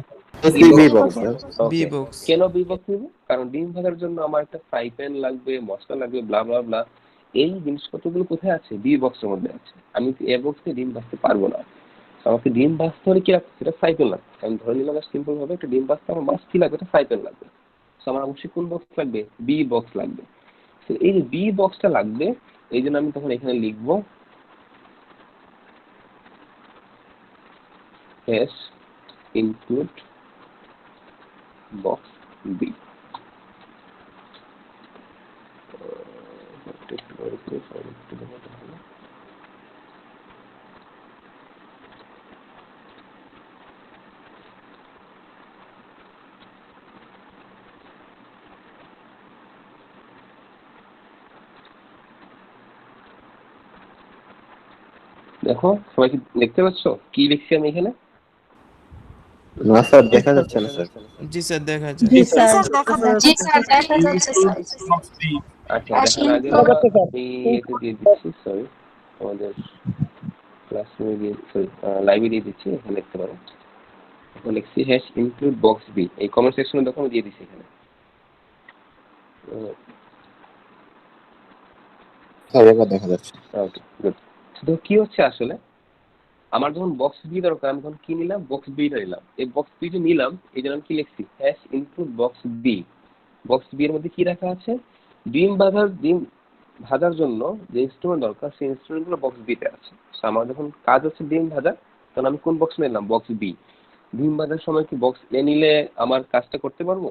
B box sir. Okay. কেন বি বক্স নিব? কারণ ডিম ভাজার জন্য আমার একটা ফ্রাই প্যান লাগবে, মশলা লাগবে, ব্লা ব্লা ব্লা। এই জিনিসপত্রগুলো কোথায় আছে? বি বক্সের মধ্যে আছে। আমি এ বক্সে ডিম ভাজতে পারবো না। আমাকে ডিম ভাজতে হলে কি লাগবে? সেটা ফ্রাই প্যান লাগবে। আমি ধরে নিলাম সিম্পল ভাবে একটা ডিম ভাজতে আমার মাছ কি লাগবে? একটা ফ্রাই প্যান লাগবে। তো আমার অবশ্যই কোন বক্স লাগবে? বি বক্স লাগবে। তো এই যে বি বক্সটা লাগবে, এই জন্য আমি তখন এখানে লিখবো এস ইনক্লুড box B. দেখো সবাই কি দেখতে পাচ্ছ কি লিখছি আমি এখানে? না স্যার, দেখা যাচ্ছে না স্যার। জি স্যার, দেখা যায়। জি স্যার। আচ্ছা, দেখার আগে আমি এতে দিয়ে দিচ্ছি, সরি, আমাদের ক্লাসরুমে দিয়ে, সরি, লাইভে দিয়ে দিচ্ছি, এখানে লিখতে পারো। এখন লিখছি হ্যাশ ইনক্লুড বক্স বি, এই কমেন্ট সেকশনে দেখো আমি দিয়ে দিচ্ছি এখানে। স্যার এবার দেখা যাচ্ছে। ওকে, গুড। তো কি হচ্ছে আসলে, আমার যখন বক্স বি দরকার আমি তখন কি নিলাম? বক্স বিটা নিলাম। এই বক্স বি যে নিলাম এই জন্য আমি কি লিখছি? Hash include box B. Box B এর মধ্যে কি রাখা আছে? ডিম ভাজার জন্য যে ইনস্ট্রুমেন্ট দরকার সেই ইনস্ট্রুমেন্টগুলো বক্স বিতে আছে। আমার যখন কাজ হচ্ছে ডিম ভাজা, তখন আমি কোন বক্স নিলাম? Box B. ডিম ভাজার সময় কি বক্স এ নিলে আমার কাজটা করতে পারবো?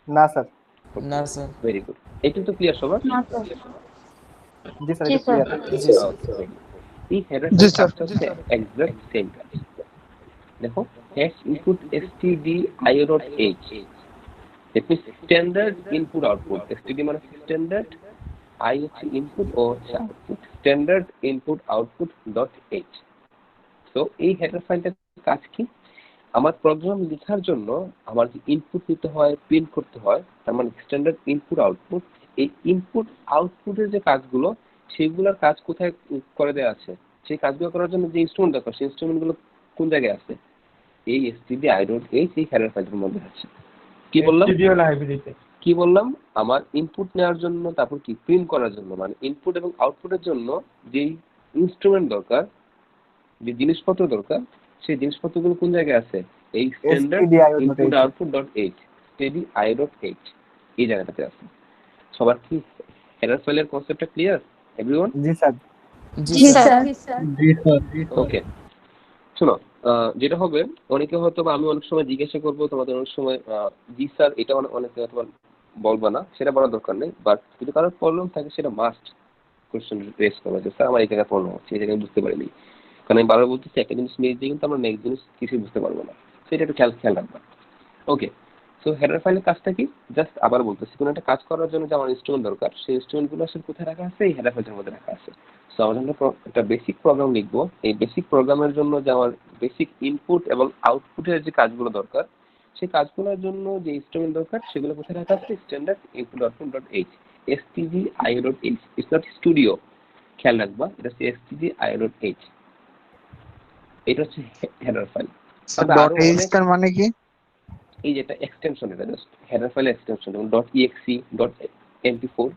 না স্যার। না স্যার। Very good. এইটা তো ক্লিয়ার সবার? জি স্যার, জি স্যার। জি স্যার। এই হেডার জি স্যার। কাজটা হচ্ছে এক্সাক্ট সেম কাজ। দেখো hash input stdio.h, that means standard input output. std মানে স্ট্যান্ডার্ড, i হচ্ছে ইনপুট ও হচ্ছে output, standard input output dot H. তো এই হেডার ফাইলটার কাজ কি? আমার প্রোগ্রাম লেখার জন্য আমার যে ইনপুট নিতে হয়, প্রিন্ট করতে হয়, তার মানে স্ট্যান্ডার্ড ইনপুট আউটপুট, এই ইনপুট আউটপুটের যে কাজগুলো সেগুলোর কাজ কোথায় করে দেওয়া আছে? সেই কাজগুলো করার জন্য যে ইনস্ট্রুমেন্ট দরকার সেই ইনস্ট্রুমেন্টগুলো কোন জায়গায় আছে? এই stdio.h এই হেডার ফাইলের মধ্যে আছে। কি বললাম? কি বললাম? আমার ইনপুট নেওয়ার জন্য, তারপর কি প্রিন্ট করার জন্য, মানে ইনপুট এবং আউটপুটের জন্য যেই ইনস্ট্রুমেন্ট দরকার, যে জিনিসপত্র দরকার, সেই জিনিসপত্রগুলো কোন জায়গায় আছে? এই standard input output dot H, stdio.h এই জায়গাটাতে আছে। সবার কি হেডার ফাইলের কনসেপ্টটা ক্লিয়ার এভরিওয়ান? জি স্যার। জি স্যার। ওকে, শোনো, যেটা হবে, অনেকে হয়তো বা আমি অনেক সময় জিজ্ঞাসা করবো তোমাদের, অনেক সময় জি স্যার এটা অনেকে হয়তো বলবা না, সেটা বলার দরকার নেই। বাট যদি কারোর প্রবলেম থাকে সেটা মাস্ট কোয়েশ্চেন রেজ করবে যে স্যার আমার এই জায়গায় প্রবলেম হচ্ছে, এই জায়গায় বুঝতে পারিনি। কারণ আমি বারবার বলতেছি একটা জিনিস মিস দিয়ে কিন্তু আমরা নেক্সট জিনিস কিছুই বুঝতে পারবো না। তো এটা একটু খেয়াল রাখবা। ওকে, সো হেডার ফাইলের কাজটা কি? জাস্ট আবার বলতেছি, কোনো একটা কাজ করার জন্য যে আমার ইনস্ট্রুমেন্ট দরকার, সেই ইনস্ট্রুমেন্টগুলো আসলে কোথায় রাখা আছে? এই হেডার ফাইলের মধ্যে রাখা আছে। সো আমরা যখন একটা বেসিক প্রোগ্রাম লিখবো, এই বেসিক প্রোগ্রামের জন্য যে আমার বেসিক ইনপুট এবং আউটপুটের যে কাজগুলো দরকার, সেই কাজগুলোর জন্য যে ইনস্ট্রুমেন্ট দরকার সেগুলো কোথায় রাখা আছে? Standard input output dot H, stdio dot H. It's not studio, খেয়াল রাখবা, এটা হচ্ছে stdio ডট এইচ। এটা হচ্ছে হেডার ফাইল। ডট এইচ তার মানে কি? এই যে একটা এক্সটেনশন, এটা জাস্ট হেডার ফাইলের এক্সটেনশন, যেমন ডট ইএক্সি, ডট এমপি4,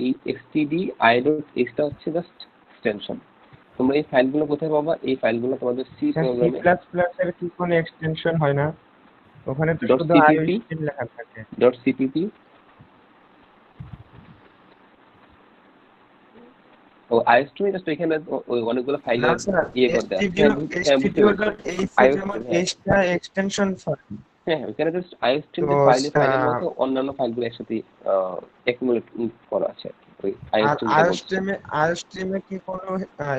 এই stdio.h টা হচ্ছে জাস্ট এক্সটেনশন। তোমরা এই ফাইলগুলো কোথায় পাবা? এই ফাইলগুলো তোমাদের সি সি প্রোগ্রামে প্লাস প্লাস এর কি কোনো এক্সটেনশন হয় না? ওখানে তো ডট শুধু সিপিপি, আইওস্ট্রিম লেখা থাকে। ডট সিপিপি ও আইওস্ট্রিম, জাস্ট এখানে ওই অনেকগুলো ফাইল না স্যার, ইয়ে করতে আছে। হ্যাঁ, বুঝতে পেরেছি। যেমন এইচটা এক্সটেনশন ফাইল। হ্যাঁ, ওখানে জাস্ট আইওস্ট্রিম তো যে ফাইলের মতো অন্যান্য ফাইলগুলো একসাথে অ্যাকুমুলেট করা আছে আর কি। ওই আইওস্ট্রিমে কি কোনো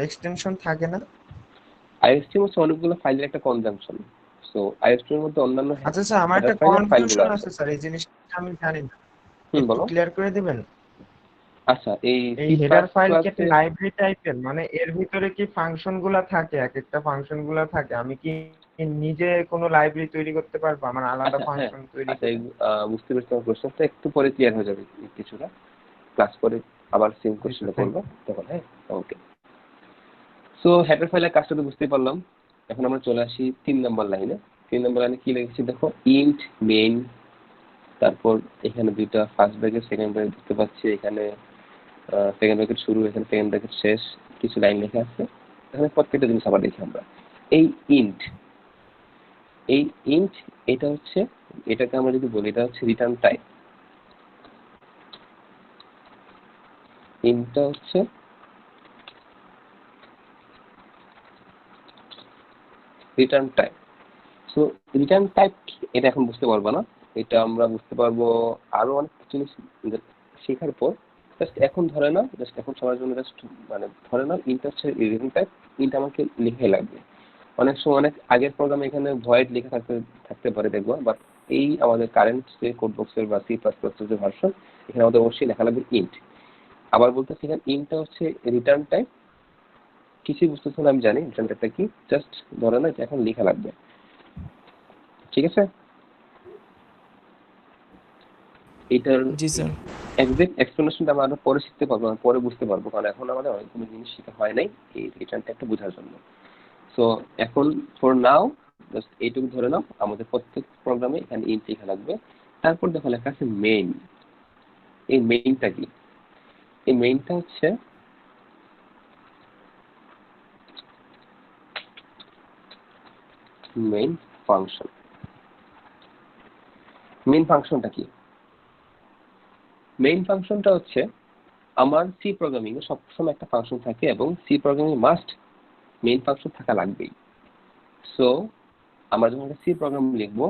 এক্সটেনশন থাকে না? আইওস্ট্রিম হচ্ছে অনেকগুলো ফাইলের একটা কনজাংশন। সো আইওস্ট্রিমের মধ্যে অন্যান্য আচ্ছা স্যার, আমার একটা কনফিউশন আছে স্যার, এই জিনিসটা আমি জানি না, একটু বলো। ক্লিয়ার করে দিবেন? আচ্ছা, এই হেডার ফাইল কি একটা লাইব্রেরি টাইপের, মানে এর ভিতরে কি ফাংশনগুলো থাকে, এক একটা ফাংশনগুলো থাকে? আমি কি নিজে কোনো লাইব্রেরি তৈরি করতে পারবো, আমার আলাদা ফাংশন তৈরি করে? বুঝতে পেরেছি, তোমার কোশ্চেনটা একটু পরে ক্লিয়ার হয়ে যাবে কিছুটা, ক্লাস করে আবার সেম কোশ্চেনটা করবো তখন। হ্যাঁ, ওকে। সো হেডার ফাইলের কাজটা তো বুঝতেই পারলাম। এখন আমরা চলে আসি 3 নম্বর লাইনে। 3 নম্বর লাইনে কি লিখেছি দেখো, ইন্ট মেইন, তারপর এখানে দুইটা ফার্স্ট ব্র্যাকেট সেকেন্ড ব্র্যাকেট দেখতে পাচ্ছি, এখানে সেকেন্ড ব্র্যাকেট শুরু, এখানে সেকেন্ড ব্র্যাকেট শেষ, কিছু লাইন লেখা আছে। এখানে প্রত্যেকটা জিনিস আবার দেখি আমরা। এই ইন্ট এটা হচ্ছে, এটাকে আমরা যদি বলি, এটা হচ্ছে রিটার্ন টাইপ। ইন্টটা হচ্ছে return type. So return type এটা এখন বুঝতে পারবো না, এটা আমরা বুঝতে পারবো আরো অনেক জিনিস শেখার পর। জাস্ট এখন ধরে নাও, জাস্ট এখন সবার জন্য জাস্ট মানে ধরে নাও ইন্ট হচ্ছে রিটার্ন টাইপ। ইন্ট আমাকে লিখে লাগবে। অনেক সময় অনেক আগের প্রোগ্রামে এখানে ভয়েড লেখা থাকতে পারে দেখবো, বাট এই আমাদের কারেন্ট যে কোড বক্সের বা সি প্লাস প্লাস যে ভার্সন, এখানে আমাদের অবশ্যই লেখা লাগবে ইন্ট। আবার বলতেছি, এখানে ইন্টটা হচ্ছে রিটার্ন টাইপ। কিছুই বুঝতেছো না আমি জানি, রিটার্ন টাইপটা কি, জাস্ট ধরে না এটা এখন লেখা লাগবে। ঠিক আছে, এটার জি স্যার। এক্সাক্ট এক্সপ্লেনেশনটা আমরা পরে শিখতে পারবো, পরে বুঝতে পারবো, কারণ এখন আমাদের অনেকগুলো জিনিস শেখা হয় নাই এই রিটার্ন টাইপটা বোঝার জন্য। সো এখন ফর নাও জাস্ট এইটুকু ধরে নাও, আমাদের প্রত্যেক প্রোগ্রামে এখানে ইন্ট লেখা লাগবে। তারপর দেখো লেখা আছে মেইন। এই মেইনটা কি? এই মেইনটা হচ্ছে মেইন ফাংশন। মেইন ফাংশনটা কি? মেইন ফাংশনটা হচ্ছে আমার সি প্রোগ্রামিং এ সবসময় একটা ফাংশন থাকে, এবং C programming must main function থাকা লাগবেই। সো আমরা যখন একটা সি প্রোগ্রাম লিখবো,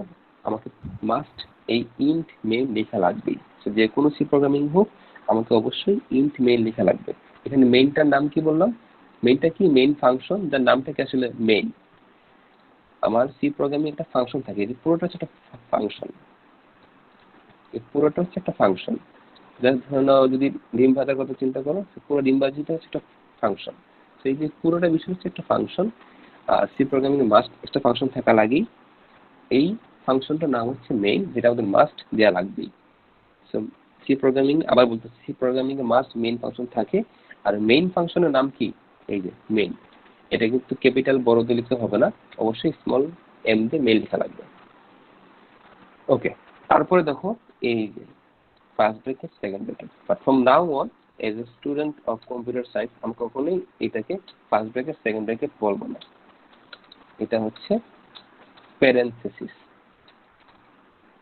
আমাকে মাস্ট এই ইন্ট মেইন লেখা লাগবেই। সো যে কোনো সি প্রোগ্রামিং হোক, আমাকে অবশ্যই ইন্ট মেইন লেখা লাগবে। এখানে মেইনটার নাম কি বললাম? মেইনটা কি? মেইন ফাংশন, যার নামটা কি আসলে মেইন। আমার সি প্রোগ্রামিং একটা ফাংশন থাকে, এই পুরোটা হচ্ছে একটা ফাংশন। এই পুরোটা হচ্ছে একটা ফাংশন। জাস্ট ধরে নাও, যদি ডিম ভাজার কথা চিন্তা করো, পুরো ডিম ভাজিটা হচ্ছে একটা ফাংশন। সেই যে পুরোটা বিষয় হচ্ছে একটা ফাংশন। সি প্রোগ্রামিং এ মাস্ট একটা ফাংশন থাকা লাগেই। এই ফাংশনটার নাম হচ্ছে মেইন, যেটা আমাদের মাস্ট দেওয়া লাগবেই। সো সি প্রোগ্রামিং, আবার বলতে সি প্রোগ্রামিং এ মাস্ট মেইন ফাংশন থাকে। আর মেইন ফাংশনের নাম কি? এই যে মেইন। এটা কিন্তু ক্যাপিটাল বড় দিয়ে লিখতে হবে না, অবশ্যই স্মল এম দিয়ে মেইন লেখা লাগবে। ওকে, তারপরে দেখো এই যে first bracket second bracket. But from now on as a student of computer science আমি কখনোই এটাকে ফার্স্ট ব্র্যাকেট সেকেন্ড ব্র্যাকেট বলবো না। এটা হচ্ছে প্যারেনথেসিস।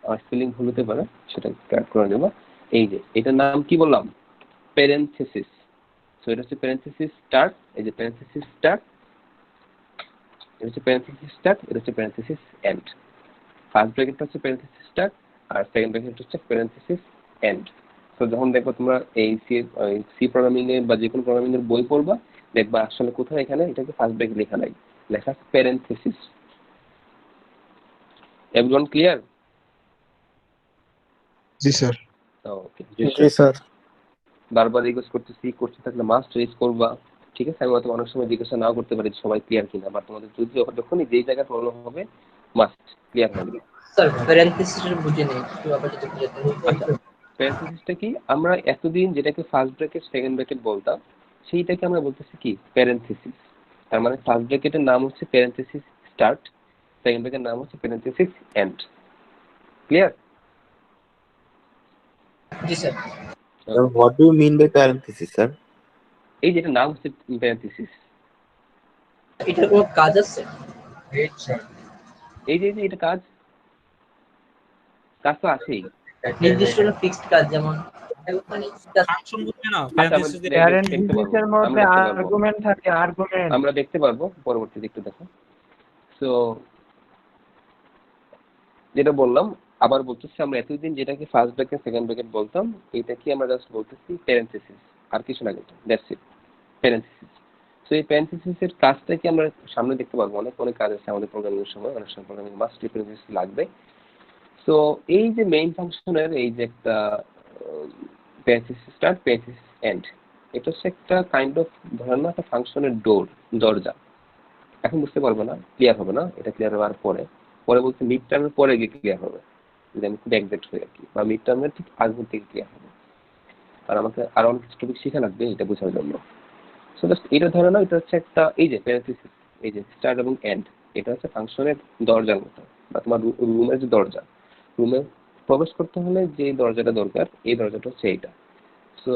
আমার স্পেলিং ভুল হতে পারে, সেটা কারেক্ট করে দেবো। এই যে এটার নাম কি বললাম? প্যারেনথেসিস। সো এটা হচ্ছে প্যারেনথেসিস স্টার্ট। এই যে প্যারেনথেসিস স্টার্ট, এটা হচ্ছে প্যারেনথেসিস স্টার্ট, এটা হচ্ছে প্যারেনথেসিস এন্ড। ফার্স্ট ব্র্যাকেটটা হচ্ছে প্যারেনথেসিস স্টার্ট, আর সেকেন্ড ব্র্যাকেট হচ্ছে প্যারেনথেসিস এন্ড। তো যখন দেখো তোমরা এই সি প্রোগ্রামিং এর বা যে কোনো প্রোগ্রামিং এর বই পড়বা, দেখবা আসলে কোথায় এখানে এটাকে ফার্স্ট ব্র্যাকেট লেখা নাই, লেখা আছে প্যারেনথেসিস। Everyone clear? জি স্যার। ওকে, জি স্যার। বারবার রিকোয়েস্ট করতেছি, করতে থাকলে মাস্ট রেজ করবা, ঠিক আছে? আমি হয়তো অনেক সময় জিজ্ঞাসা নাও করতে পারি সবাই ক্লিয়ার কিনা, বা তোমাদের যদি যখনই যেই জায়গায় প্রবলেম হবে মাস্ট ক্লিয়ার হয়ে যাবে। স্যার প্যারেনথেসিসের বুঝে নেই, একটু আবার যদি বুঝাতেন। আচ্ছা, প্যারেনথেসিসটা কি? আমরা এতদিন যেটাকে ফার্স্ট ব্র্যাকেট সেকেন্ড ব্র্যাকেট বলতাম সেইটাকে আমরা বলতেছি কি প্যারেনথেসিস। তার মানে ফার্স্ট ব্র্যাকেটের নাম হচ্ছে প্যারেনথেসিস স্টার্ট, সেকেন্ড ব্র্যাকেটের নাম হচ্ছে প্যারেনথেসিস এন্ড। ক্লিয়ার? জি sir. What do you mean by parenthesis, sir? এই যেটা নাম হচ্ছে প্যারেনথেসিস, এটার কোনো কাজ আছে? এই যে এটা কাজ কাজ তো আছেই। নির্দিষ্ট কোনো ফিক্সড কাজ, যেমন ফাংশন বুঝবে না আচ্ছা, আমরা প্যারেনথেসিস প্যারেন্থেসিসের মধ্যে আমরা দেখতে পারবো। আর্গুমেন্ট থাকে, আর্গুমেন্ট। আমরা দেখতে পারবো পরবর্তীতে, একটু দেখো। সো যেটা বললাম আবার বলতেছি, আমরা এতদিন যেটাকে ফার্স্ট ব্র্যাকেট সেকেন্ড ব্র্যাকেট বলতাম এটাকে আমরা জাস্ট বলতেছি প্যারেনথেসিস, আর কিছু না, কিন্তু দ্যাটস ইট, প্যারেনথেসিস। সো এই প্যারেনথেসিসের কাজটাকে আমরা সামনে দেখতে পারবো, অনেক অনেক কাজ আছে আমাদের প্রোগ্রামিংয়ের সময়, অনেক সময় প্রোগ্রামিং মাস্ট প্যারেনথেসিস লাগবে। সো এই যে মেইন ফাংশনের এই যে একটা প্যারেনথেসিস স্টার্ট প্যারেনথেসিস এন্ড, এটা হচ্ছে একটা কাইন্ড অফ ধরেন না একটা ফাংশনের দরজা। এখন বুঝতে পারবো না, ক্লিয়ার হবে না, এটা ক্লিয়ার হওয়ার পরে বলতে মিড টার্মের পরে গিয়ে ক্লিয়ার হবে, যদি আমি খুব এক্সাক্ট হই আর কি, বা মিড টার্মের ঠিক আগে থেকে ক্লিয়ার হবে। আর আমাকে আরো অনেক কিছু টপিক শেখা লাগবে এটা বোঝার জন্য। সো জাস্ট এটা ধরে নাও, এটা হচ্ছে একটা এই যে প্যারেনথেসিস, এই যে স্টার্ট এবং এন্ড, এটা হচ্ছে ফাংশনের দরজার মতো, বা তোমার রুমের যে দরজা, রুমে প্রবেশ করতে হলে যে দরজাটা দরকার এই দরজাটা হচ্ছে এইটা। সো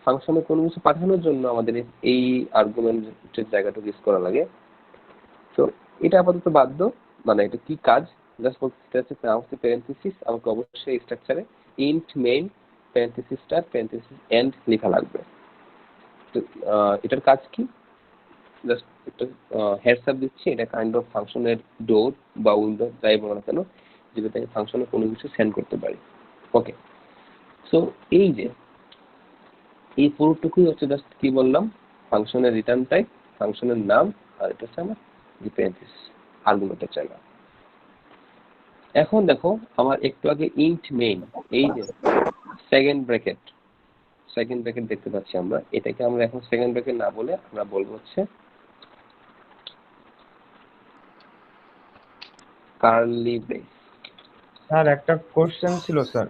ফাংশনে কোনো কিছু পাঠানোর জন্য আমাদের এই আর্গুমেন্টের জায়গাটা ইউজ করা লাগে। তো এটা আপাতত বাধ্য, মানে এটা কি কাজ জাস্ট বলতে হচ্ছে প্যারেনথেসিস, আমাকে অবশ্যই স্ট্রাকচারে int main parenthesis start parenthesis end লেখা লাগবে। তো এটার কাজ কি? জাস্ট একটা হেডস আপ দিচ্ছি, এটা কাইন্ড অফ ফাংশনের ডোর বা উইন্ডো যাই বলো না কেন, যেটাতে ফাংশনে কোনো কিছু সেন্ড করতে পারি। ওকে, সো এই যে এই পুরোটুকুই হচ্ছে জাস্ট কি বললাম, ফাংশনের রিটার্ন টাইপ, ফাংশনের নাম, আর এটা হচ্ছে আমার ডিপেন্ডেন্স আর্গুমেন্টের জায়গা। এখন দেখো আমার একটু আগে ইন্ট মেইন, এই যে সেকেন্ড ব্র্যাকেট দেখতে পাচ্ছি আমরা, এটাকে আমরা এখন সেকেন্ড ব্র্যাকেট না বলে আমরা বলবো হচ্ছে কার্লি ব্রেস। স্যার একটা কোশ্চেন ছিল স্যার।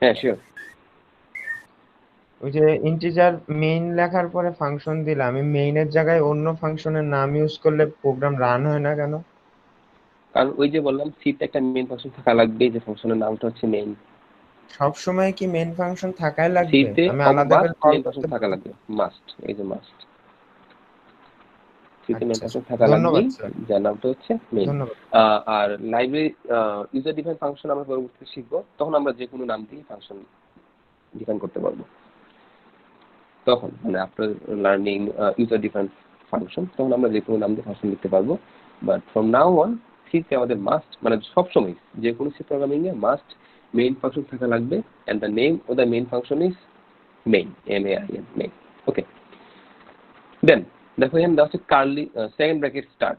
হ্যাঁ শিওর। ওই যে ইন্টিজার মেইন লেখার পরে ফাংশন দিলাম, আমি মেইনের জায়গায় অন্য ফাংশনের নাম ইউজ করলে প্রোগ্রাম রান হয় না কেন? কারণ ওই যে বললাম সিতে একটা মেইন ফাংশন থাকা লাগবে, যে ফাংশনের নামটা হচ্ছে মেইন। সব সময় কি মেইন ফাংশন থাকাই লাগবে? সিতে আমি আলাদা করে কল মেইন ফাংশন করতে থাকা পারি? লাগবে, মাস্ট, এই যে মাস্ট সিতে মেইন আচ্ছা, ফাংশন থাকা ধন্যবাদ লাগবে, স্যার। যার নামটা হচ্ছে মেইন। ধন্যবাদ। আর লাইব্রেরি ইউজার ডিফাইন ফাংশন আমরা পরবর্তীতে শিখবো, তখন আমরা যে কোনো নাম দিয়ে ফাংশন ডিফাইন করতে পারবো। তখন মানে after learning user define function, তখন আমরা যে কোনো নাম দিয়ে ফাংশন লিখতে পারবো। বাট ফ্রম নাও অন সিতে আমাদের মাস্ট, মানে সবসময় যে কোনো সি প্রোগ্রামিং এ মাস্ট মেইন ফাংশন থাকা লাগবে, and the name of the main function is main, MAIN, main. Okay, then দেখো এখানে দেওয়া হচ্ছে কার্লি সেকেন্ড ব্র্যাকেট স্টার্ট।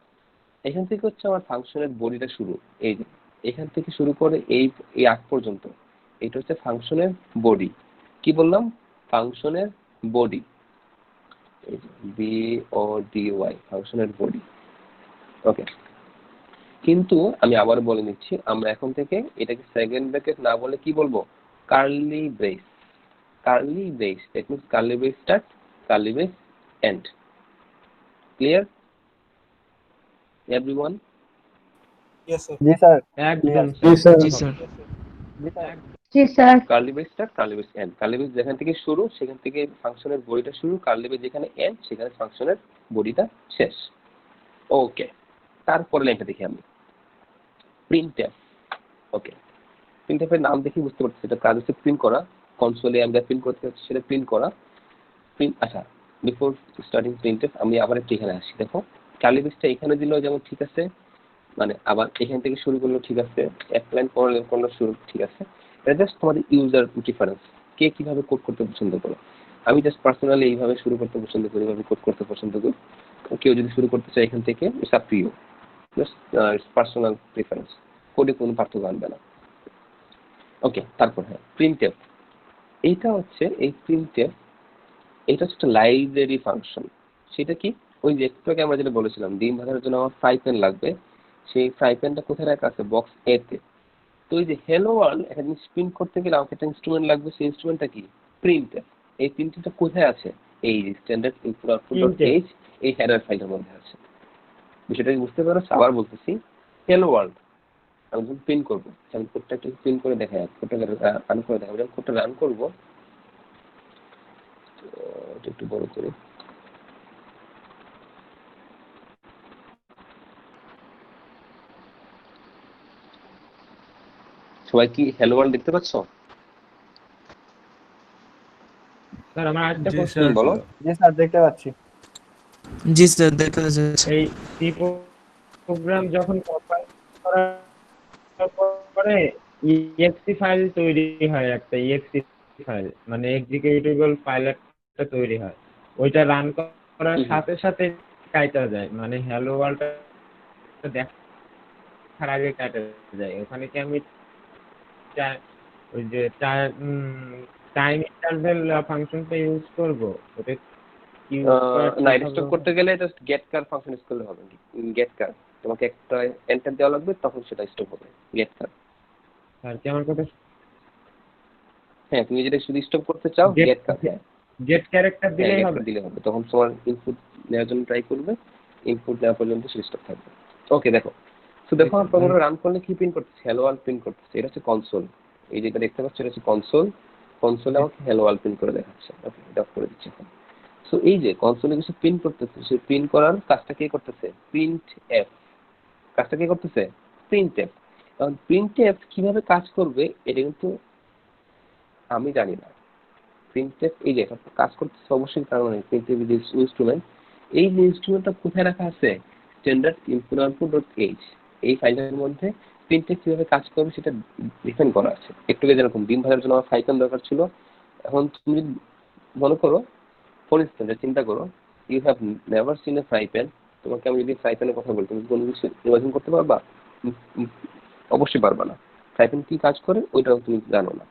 এখান থেকে হচ্ছে আমার ফাংশনের বডিটা শুরু, এই যে এখান থেকে শুরু করে এই আগ পর্যন্ত, এটা হচ্ছে ফাংশনের বডি। কি বললাম? ফাংশনের বডি, এই যে BODY, ফাংশনের বডি। ওকে, কিন্তু আমি আবার বলে নিচ্ছি, আমরা এখন থেকে এটাকে সেকেন্ড ব্র্যাকেট না বলে কি বলবো? Curly brace. Curly brace, that means curly brace start, curly brace end. Clear everyone? জি স্যার। একদম জি স্যার। জি স্যার। জি sir. Curly brace start, curly brace end. Curly brace যেখান থেকে শুরু সেখান থেকে ফাংশনের বডিটা শুরু, কার্লি ব্রেস যেখানে এন্ড সেখানে ফাংশনের বডিটা শেষ। ওকে, তারপরে লাইনটা দেখি আমি, প্রিন্টএফ। ওকে, প্রিন্টএফের নাম দেখি বুঝতে পারছি এটা কাজ হচ্ছে প্রিন্ট করা, কনসোলে আমরা প্রিন্ট করতে হচ্ছে সেটা প্রিন্ট করা। প্রিন্ট, আচ্ছা বিফোর স্টার্টিং প্রিন্টএফ আমি আবার একটু এখানে আসি। দেখো কার্লি ব্রেসটা এখানে দিলেও যেমন ঠিক আছে, মানে আবার এখান থেকে শুরু করলেও ঠিক আছে, এক লাইন করলে শুরু ঠিক আছে। এটা জাস্ট তোমাদের ইউজার প্রিফারেন্স, কে কিভাবে কোড করতে পছন্দ করো। আমি জাস্ট পার্সোনালি এইভাবে শুরু করতে পছন্দ করি, এইভাবে কোড করতে পছন্দ করি। কেউ যদি শুরু করতে চায় এখান থেকে, it's up to you, just personal preference, কোডে কোনো পার্থক্য আনবে না। ওকে, তারপর হ্যাঁ প্রিন্টএফ, এইটা হচ্ছে এই প্রিন্টএফ, এটা হচ্ছে একটা লাইব্রেরি ফাংশন। সেটা কি, ওই যে একটু আগে আমরা যেটা বলেছিলাম ডিম ভাজার জন্য আমার ফ্রাই প্যান লাগবে, সেই ফ্রাই প্যানটা কোথায় রাখা আছে, বক্স এ তে। তো এই যে হ্যালো ওয়ার্ল্ড একটা জিনিস প্রিন্ট করতে গেলে আমাকে একটা ইনস্ট্রুমেন্ট লাগবে, সেই ইনস্ট্রুমেন্টটা কি, প্রিন্টএফ। এই প্রিন্টটা কোথায় আছে, এই standard input output dot H, এই হেডার ফাইলের মধ্যে আছে। বিষয়টা কি বুঝতে পারো? আবার বলতেছি, হ্যালো ওয়ার্ল্ড আমি যখন প্রিন্ট করবো, আমি কোডটা একটু প্রিন্ট করে দেখাই, কোডটা রান করে দেখাবো। যখন কোডটা রান করবো, এটা একটু বড় করে, সবাই কি হ্যালো ওয়ার্ল্ড দেখতে পাচ্ছ? স্যার আমার আরেকটা জি প্রশ্ন স্যার। বলো। জি স্যার দেখতে পাচ্ছি। জি স্যার দেখা যাচ্ছে। এই সি প্রোগ্রাম যখন কম্পাইল করার পরে ইএক্সি ফাইল তৈরি হয়, একটা ইএক্সি ফাইল মানে এক্সিকিউটেবল ফাইল একটা তৈরি হয়, ওইটা রান করার সাথে সাথে কাইটা যায়, মানে হ্যালো ওয়ার্ল্ড দেখার আগে কাইটা যায়। ওখানে কি আমি ওই যে টাইম ইন্টারভেল ফাংশনটা ইউজ করব? ওটা কি ইউজ করা না, ঠিক এটা স্টপ হবে? করতে গেলে জাস্ট গেট কার ফাংশন ইউজ করলে হবে। গেট কার, তোমাকে একটা এন্টার দেওয়া লাগবে, তখন সেটা স্টপ হবে। গেট কার, স্যার কি আমার কথা? হ্যাঁ তুমি যেটা শুধু স্টপ করতে চাও, গেট কার, গেট ক্যারেক্টার দিলেই হবে? দিলে হবে। তখন তোমার ইনপুট নেওয়ার জন্য ট্রাই করবে, ইনপুট নেওয়া পর্যন্ত সে স্টপ থাকবে। ওকে দেখো, তো দেখো আমরা প্রোগ্রামটা রান করলে কি প্রিন্ট করতেছে, হ্যালো ওয়ার্ল্ড প্রিন্ট করতেছে। এটা হচ্ছে কনসোল, এই যেটা দেখতে পাচ্ছ এটা হচ্ছে কনসোল। কনসোলে আমাকে হ্যালো ওয়ার্ল্ড প্রিন্ট করে দেখাচ্ছে। ওকে, এটা অফ করে দিচ্ছি এখন। সো এই যে কনসোলে কিছু প্রিন্ট করতেছে, সেই প্রিন্ট করার কাজটা কে করতেছে, প্রিন্ট এফ। কাজটা কে করতেছে, প্রিন্ট এফ। কারণ প্রিন্ট এফ কিভাবে কাজ করবে এটা কিন্তু আমি জানি না। প্রিন্টএফ এই যে কাজ করতেছে অবশ্যই, কারণ প্রিন্টএফ যে ইনস্ট্রুমেন্ট, এই যে ইনস্ট্রুমেন্টটা কোথায় রাখা আছে, standard input output dot H, এই ফাইলের মধ্যে প্রিন্টএফ কিভাবে কাজ করবে সেটা ডিফাইন করা আছে। একটু আগে যেরকম ডিম ভাজার জন্য আমার ফ্রাই প্যান দরকার ছিল, এখন তুমি যদি মনে করো, ফর ইনস্ট্যান্স চিন্তা করো, you have never seen a fry pan. তোমাকে আমি যদি ফ্রাই প্যানের কথা বলি, তুমি কোনো কিছু ইমাজিন করতে পারবা? অবশ্যই পারবা না। ফ্রাই প্যান কি কাজ করে ওইটাও তুমি জানো না।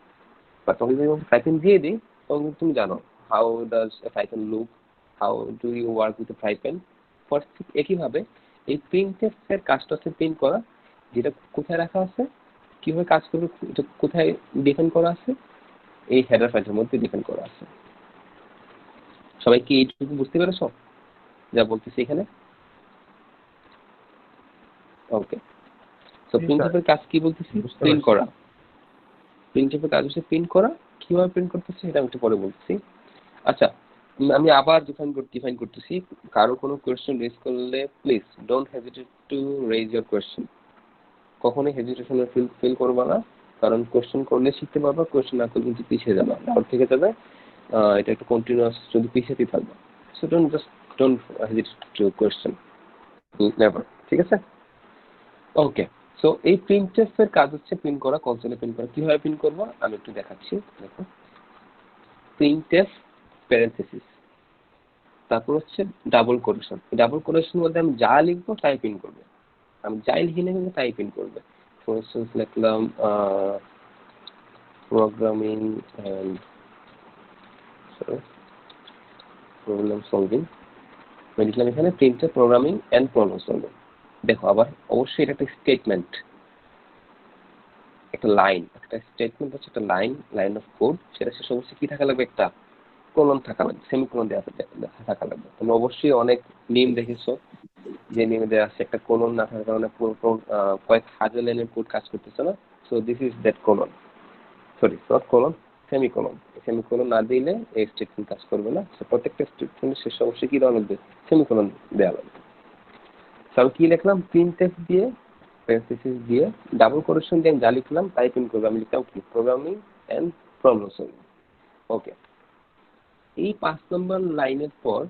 বা তখন যদি ফ্রাই প্যান দিয়ে দিই, তখন কিন্তু তুমি জানো how does a fry pan look, how do you work with a fry pan. ঠিক একইভাবে এই প্রিন্টএফ এর কাজটা হচ্ছে প্রিন্ট করা, যেটা কোথায় রাখা আছে, কিভাবে কাজ করবে, এটা কোথায় ডিফাইন করা আছে, এই হেডার ফাইলের মধ্যে ডিফাইন করা আছে। সবাই কি এইটুকু বুঝতে পেরেছো যা বলতেছি এখানে? ওকে, তো প্রিন্টএফের কাজ কি বলতেছি, প্রিন্ট করা। প্রিন্টএফের কাজ হচ্ছে প্রিন্ট করা। কিভাবে প্রিন্ট করতেছি এটা আমি একটু পরে বলতেছি। আচ্ছা, আমি আবার ডিফাইন করতেছি। কারো কোনো কোয়েশ্চেন রেজ করলে please don't hesitate to raise your question. কখনোই হেজিটেশনের ফিল করবা না, কারণ কোয়েশ্চেন করলে শিখতে পারবা, কোয়েশ্চেন না করলে কিন্তু পিছিয়ে যাবা, ডাউট থেকে যাবে। এটা একটা কন্টিনিউয়াস যদি পিছিয়ে থাকবে। So don't hesitate two question, never. ঠিক আছে? ওকে, সো এই প্রিন্টএফ এর কাজ হচ্ছে প্রিন্ট করা, কনসোলে প্রিন্ট করা। কিভাবে প্রিন্ট করবো আমি একটু দেখাচ্ছি। দেখো, প্রিন্টএফ প্যারেনথেসিস, তারপর হচ্ছে ডাবল কোটেশন। ডাবল কোটেশনের মধ্যে আমি যা লিখবো তাই প্রিন্ট করবে, আমি যাই লিখি না কিন্তু তাই প্রিন্ট করবে। ফর ইনস্টেন্স লিখলাম প্রোগ্রামিং এন্ড প্রবলেম সলভিং, আমি লিখলাম এখানে printf programming and problem solving. দেখো আবার অবশ্যই এটা একটা স্টেটমেন্ট, একটা লাইন, একটা স্টেটমেন্ট হচ্ছে একটা লাইন অফ কোড। সেটা শেষ অবশ্যই কি থাকা লাগবে, একটা কোলন থাকা লাগবে, সেমিকোলন দেওয়া থাকা লাগবে। তুমি অবশ্যই অনেক নেম দেখেছো যে নেমে দেওয়া আছে একটা কোলন না থাকার কারণে কয়েক হাজার লাইনের কোড কাজ করতেছে না। So this is that colon, sorry not colon, semicolon. Semicolon না দিলে এই স্টেটমেন্ট কাজ করবে না। সো প্রত্যেকটা স্টেটমেন্টের শেষে অবশ্যই কি দেওয়া লাগবে, সেমিকোলন দেওয়া লাগবে। আমি কি লিখলাম, প্রিন্টএফ দিয়ে প্যারেনথেসিস দিয়ে ডাবল কোটেশন দিয়ে আমি যা লিখলাম তাই প্রিন্ট করবে। আমি লিখলাম কি, প্রোগ্রামিং এন্ড প্রবলেম সলভিং। ওকে, এই 5 নম্বর লাইনের পর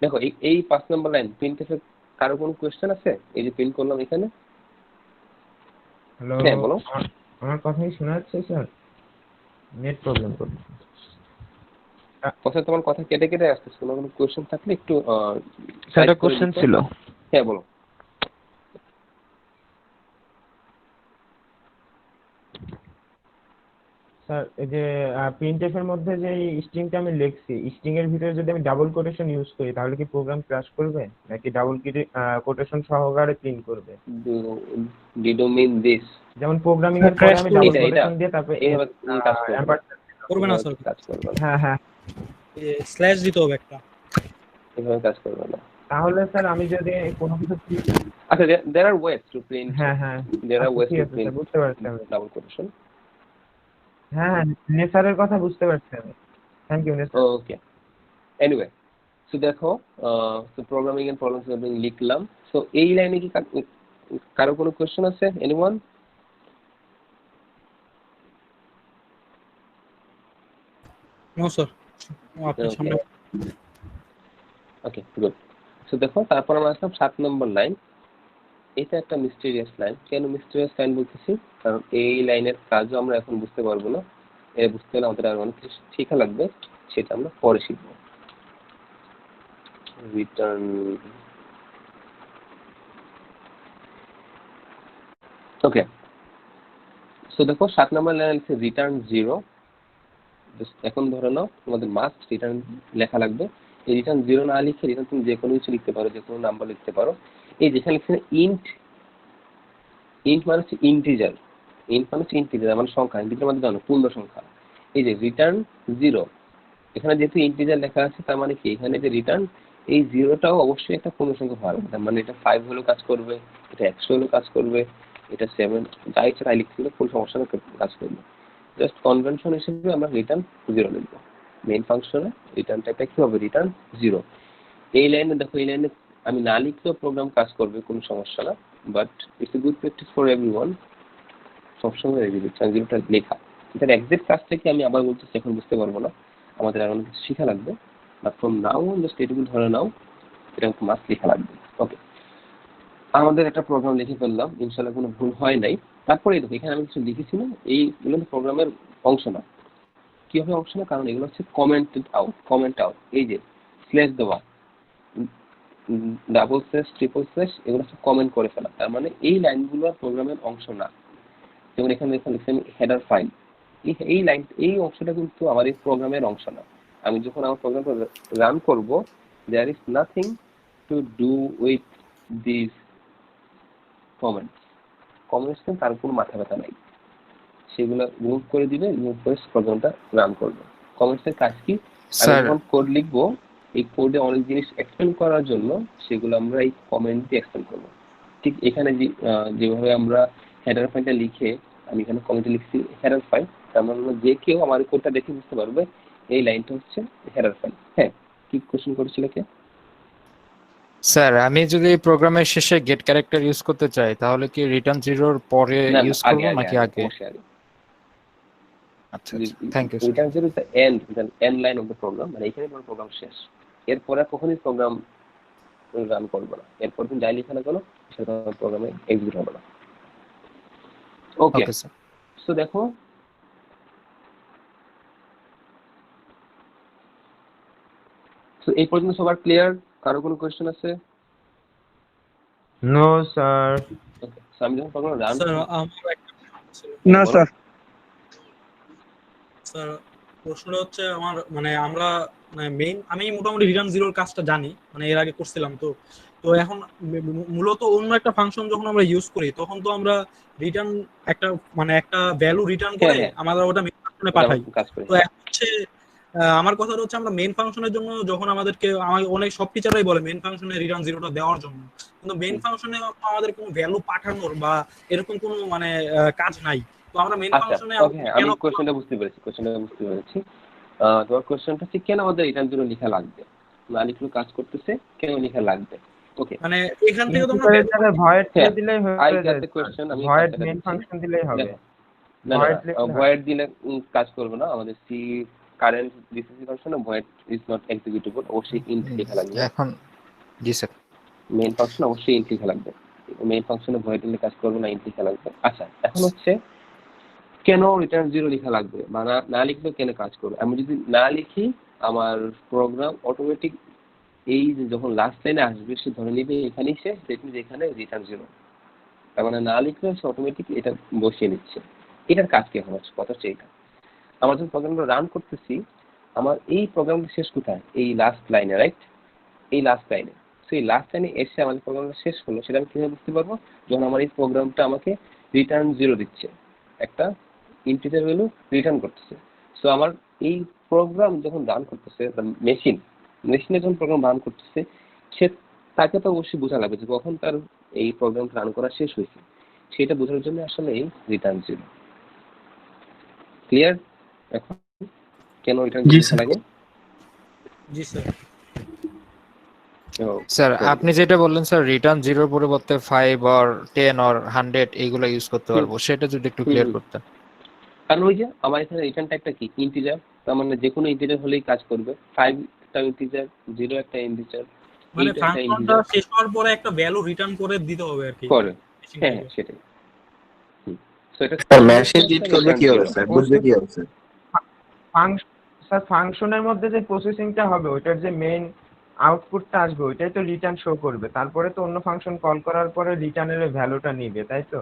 দেখো, এই 5 নম্বর লাইন প্রিন্টএফ এর কারো কোনো কোয়েশ্চেন আছে? এই যে প্রিন্ট করলাম এখানে। হ্যালো, হ্যাঁ বলো। আমার কথাই শোনা যাচ্ছে স্যার? নেট প্রবলেম করছে। কথা তোমার কথা কেটে কেটে আসতেছে, কোনো কোয়েশ্চেন থাকলে একটু স্যার type করে কোশ্চেন দিতে। ছিল। হ্যাঁ বলো। স্যার এই যে প্রিন্টএফ এর মধ্যে যে স্ট্রিংটা আমি লিখছি, স্ট্রিং এর ভিতরে যদি আমি ডাবল কোটেশন ইউজ করি তাহলে কি প্রোগ্রাম ক্র্যাশ করবে নাকি ডাবল কোটেশন সহকারে প্রিন্ট করবে? Did you mean this? যেমন প্রোগ্রামিং এর পরে crash আমি করবে ডাবল এটা, কোটেশন দিয়ে তারপরে এইভাবে কাজ করবে না। করবে না এভাবে স্যার, কাজ করবে না, হ্যাঁ হ্যাঁ। স্ল্যাশ দিতে হবে একটা। এভাবে কাজ করবে না। তাহলে স্যার আমি যদি কোনো কিছু আচ্ছা, there are ways to print. হ্যাঁ হ্যাঁ There are আচ্ছা, ways ঠিক to আছে print স্যার, বুঝতে পারছি আমি। double quotation. হ্যাঁ হ্যাঁ, নেসারের কথা বুঝতে পারছি আমি। Thank you Nesar. Okay. Anyway, so দেখো, so programming and problem solving লিখলাম। So এই লাইনে কি কারো কোনো কোশ্চেন আছে? Anyone? নো স্যার, আপনার সামনে। ওকে, গুড। সো দেখো, তারপর আমরা আসলাম 7 নম্বর লাইন। এটা একটা মিস্টেরিয়াস লাইন। কেন মিস্টেরিয়াস লাইন বলতেছি? কারণ এই লাইনের কাজও আমরা এখন বুঝতে পারবো না। এটা বুঝতে হলে আমাদের আরো অনেক কিছু শেখা লাগবে, সেটা আমরা পরে শিখবো। রিটার্ন, ওকে। সো দেখো 7 নম্বর লাইন আছে রিটার্ন 0। এখন ধরে নাও তোমাদের মাস্ট রিটার্ন লেখা লাগবে। এই রিটার্ন 0 না লিখে রিটার্ন তুমি যে কোনো কিছু লিখতে পারো, যে কোনো নাম্বার লিখতে পারো। এই যেখানে লিখছে ইন্ট, ইন্ট মানে হচ্ছে ইন্টিজার, ইন্ট মানে হচ্ছে ইন্টিজার মানে সংখ্যা, ইন্টিজার মানে জানো পূর্ণ সংখ্যা। এই যে রিটার্ন 0, এখানে যেহেতু ইন্টিজার লেখা আছে তার মানে কি এখানে যে রিটার্ন, এই 0টাও অবশ্যই একটা পূর্ণ সংখ্যা হওয়ার কথা। মানে এটা 5 হলেও কাজ করবে, এটা 100 হলেও কাজ করবে, এটা 7, যা ইচ্ছা তাই লিখতে গেলে কোনো সমস্যা না, কাজ করবে। জাস্ট কনভেনশন হিসেবে আমরা রিটার্ন 0 লিখব। মেইন ফাংশনে রিটার্ন টাইপটা কি হবে? রিটার্ন 0। এই লাইনে দেখো, এই লাইনে আমি না লিখলেও প্রোগ্রাম কাজ করবে, কোনো সমস্যা না। But it's a good practice for everyone, সবসময় রিটার্ন 0টা লেখা। এটার এক্সাক্ট কাজটা কি আমি আবার বলতেছি, এখন বুঝতে পারবো না, আমাদের আর অনেক কিছু শেখা লাগবে। But from now on just এটুকু ধরে নাও, এটা মাস্ট লেখা লাগবে। ওকে, আমাদের একটা প্রোগ্রাম লিখে ফেললাম, ইনশাআল্লাহ কোনো ভুল হয় নাই। তারপরে দেখো এখানে আমি কিছু লিখেছি না, এইগুলো প্রোগ্রামের অংশ না। কি হবে অংশ না? কারণ এগুলো হচ্ছে কমেন্টেড আউট, কমেন্ট আউট। এই যে স্ল্যাশ দেওয়া, ডাবল স্ল্যাশ, ট্রিপল স্ল্যাশ, এগুলো হচ্ছে কমেন্ট করে ফেলা। তার মানে এই লাইনগুলো প্রোগ্রামের অংশ না। যেমন এখানে লিখছেন হেডার ফাইল, এই লাইন, এই অংশটা কিন্তু আমার এই প্রোগ্রামের অংশ না। আমি যখন আমার প্রোগ্রামটা রান করব, there is nothing to do with this comments. Comments তার কোনো মাথা ব্যথা নাই, সেগুলো রিমুভ করে দিবে, রিমুভ করে প্রোগ্রামটা রান করবে। কমেন্টসের কাজ কি? আমি যখন কোড লিখবো, এই কোডে অনেক জিনিস এক্সপ্লেন করার জন্য সেগুলো আমরা এই কমেন্ট দিয়ে এক্সপ্লেন করবো। ঠিক এখানে যেভাবে আমরা হেডার ফাইলটা লিখে, আমি এখানে কমেন্টে লিখছি হেডার ফাইল, তার মানে যে কেউ আমার কোডটা দেখে বুঝতে পারবে এই লাইনটা হচ্ছে হেডার ফাইল। হ্যাঁ, কি কোশ্চেন করেছিল কে? স্যার আমি যদি প্রোগ্রামের শেষে গেট ক্যারেক্টার ইউজ করতে চাই তাহলে কি রিটার্ন 0 এর পরে ইউজ করব নাকি আগে? আচ্ছা, thank you. Return 0 is the end line of the program, মানে এখানে তোমার প্রোগ্রাম শেষ। এরপরে কখনোই প্রোগ্রাম রান করবো না, এরপর তুমি যাই লিখে না কেন সেটা প্রোগ্রামে এক্সিকিউট হবে না। Okay sir. সো দেখো, সো এই পর্যন্ত সবার ক্লিয়ার? কারো কোনো কোশ্চেন আছে? No sir. ওকে, সো আমি যখন প্রোগ্রাম রান স্যার আমার একটা ছিল। না স্যার। স্যার প্রশ্নটা হচ্ছে আমার, মানে আমরা আমি মোটামুটি রিটার্ন 0 এর কাজটা জানি, মানে এর আগে করছিলাম। তো এখন মূলত অন্য একটা ফাংশন যখন আমরা ইউজ করি তখন তো আমরা রিটার্ন একটা ভ্যালু রিটার্ন করে আমরা ওটা মেইন ফাংশনে পাঠাই। তো এখন হচ্ছে আমার কথা হচ্ছে আমরা মেইন ফাংশনের জন্য যখন আমাদেরকে অনেক সব টিচাররাই বলে মেইন ফাংশনে রিটার্ন 0টা দেওয়ার জন্য, কিন্তু মেইন ফাংশনে আমাদের কোনো ভ্যালু পাঠানোর বা এরকম কোনো কাজ নাই। তো আমরা মেইন ফাংশনে আমি কোশ্চেনটা বুঝতে পেরেছি, তোমার কোশ্চেনটা হচ্ছে কেন আমাদের রিটার্ন 0 লেখা লাগবে? না লিখলেও কাজ করতেছে, কেন লেখা লাগবে? ওকে, মানে এখান থেকে তো আমরা ভয়েড দিয়ে দিলেই হয়ে আই যাবে। Got the question. আমি ভয়েড মেইন ফাংশন দিলেই হবে। না, ভয়েড দিলে কাজ করবে না। আমাদের সি কারেন্ট ডিসিসি ফাংশনে ভয়েড ইজ নট এক্সিকিউটেবল, অবশ্যই ইন্ট লেখা লাগবে। এখন জি স্যার, মেইন ফাংশন অবশ্যই ইন্ট লেখা লাগবে। মেইন ফাংশনে ভয়েড দিলে কাজ করবে না, ইন্ট লেখা লাগবে। আচ্ছা, এখন হচ্ছে কেন রিটার্ন 0 লেখা লাগবে বা না লিখলেও কেন কাজ করবে? আমি যদি না লিখি আমার প্রোগ্রাম অটোমেটিক এই যে যখন লাস্ট লাইনে আসবে সে ধরে নিবে এখানেই শেষ, দেখবি যে এখানে রিটার্ন 0, তার মানে না লিখলে সে অটোমেটিক এটা বসিয়ে নিচ্ছে। এটার কাজ কি এখন হচ্ছে, কথা হচ্ছে এটা আমার যখন প্রোগ্রামটা রান করতেছি আমার এই প্রোগ্রামটা শেষ কোথায়, এই লাস্ট লাইনে, রাইট, এই লাস্ট লাইনে। সো এই লাস্ট লাইনে এসে আমাদের প্রোগ্রামটা শেষ হলো, সেটা আমি কীভাবে বুঝতে পারবো, যখন আমার এই প্রোগ্রামটা আমাকে রিটার্ন 0 দিচ্ছে, একটা ইন্টিজার ভ্যালু রিটার্ন করতেছে। সো আমার এই প্রোগ্রাম যখন রান করতেছে, মেশিনে যখন প্রোগ্রাম রান করতেছে, সে তাকে তো অবশ্যই বোঝা লাগবে যে কখন তার এই প্রোগ্রামটা রান করা শেষ হয়েছে, সেটা বোঝার জন্য আসলে এই রিটার্ন 0। ক্লিয়ার এখন কেন রিটার্ন 0 লাগে? জি স্যার। স্যার আপনি যেটা বললেন স্যার রিটার্ন 0 পরিবর্তে 5 অর 10 অর 100 এইগুলো ইউজ করতে পারবো, সেটা যদি একটু ক্লিয়ার করতেন। কারণ ওই যে আমার এখানে রিটার্ন টাইপটা কি, ইন্টিজার, তার মানে যে কোনো ইন্টিজার হলেই কাজ করবে। 5 একটা ইন্টিজার, 0 একটা ইন্টিজার, মানে ফাংশনটা শেষ হওয়ার পরে একটা ভ্যালু রিটার্ন করে দিতে হবে আর কি করে। হ্যাঁ সেটাই। সো এটা মেশিন রিড করবে কি হবে স্যার, বুঝবে কি হবে স্যার? স্যার ফাংশনের মধ্যে যে প্রসেসিংটা হবে ওইটার যে মেইন আউটপুটটা আসবে ওইটাই তো রিটার্ন শো করবে, তারপরে তো অন্য ফাংশন কল করার পরে রিটার্নের ভ্যালুটা নিবে, তাই তো?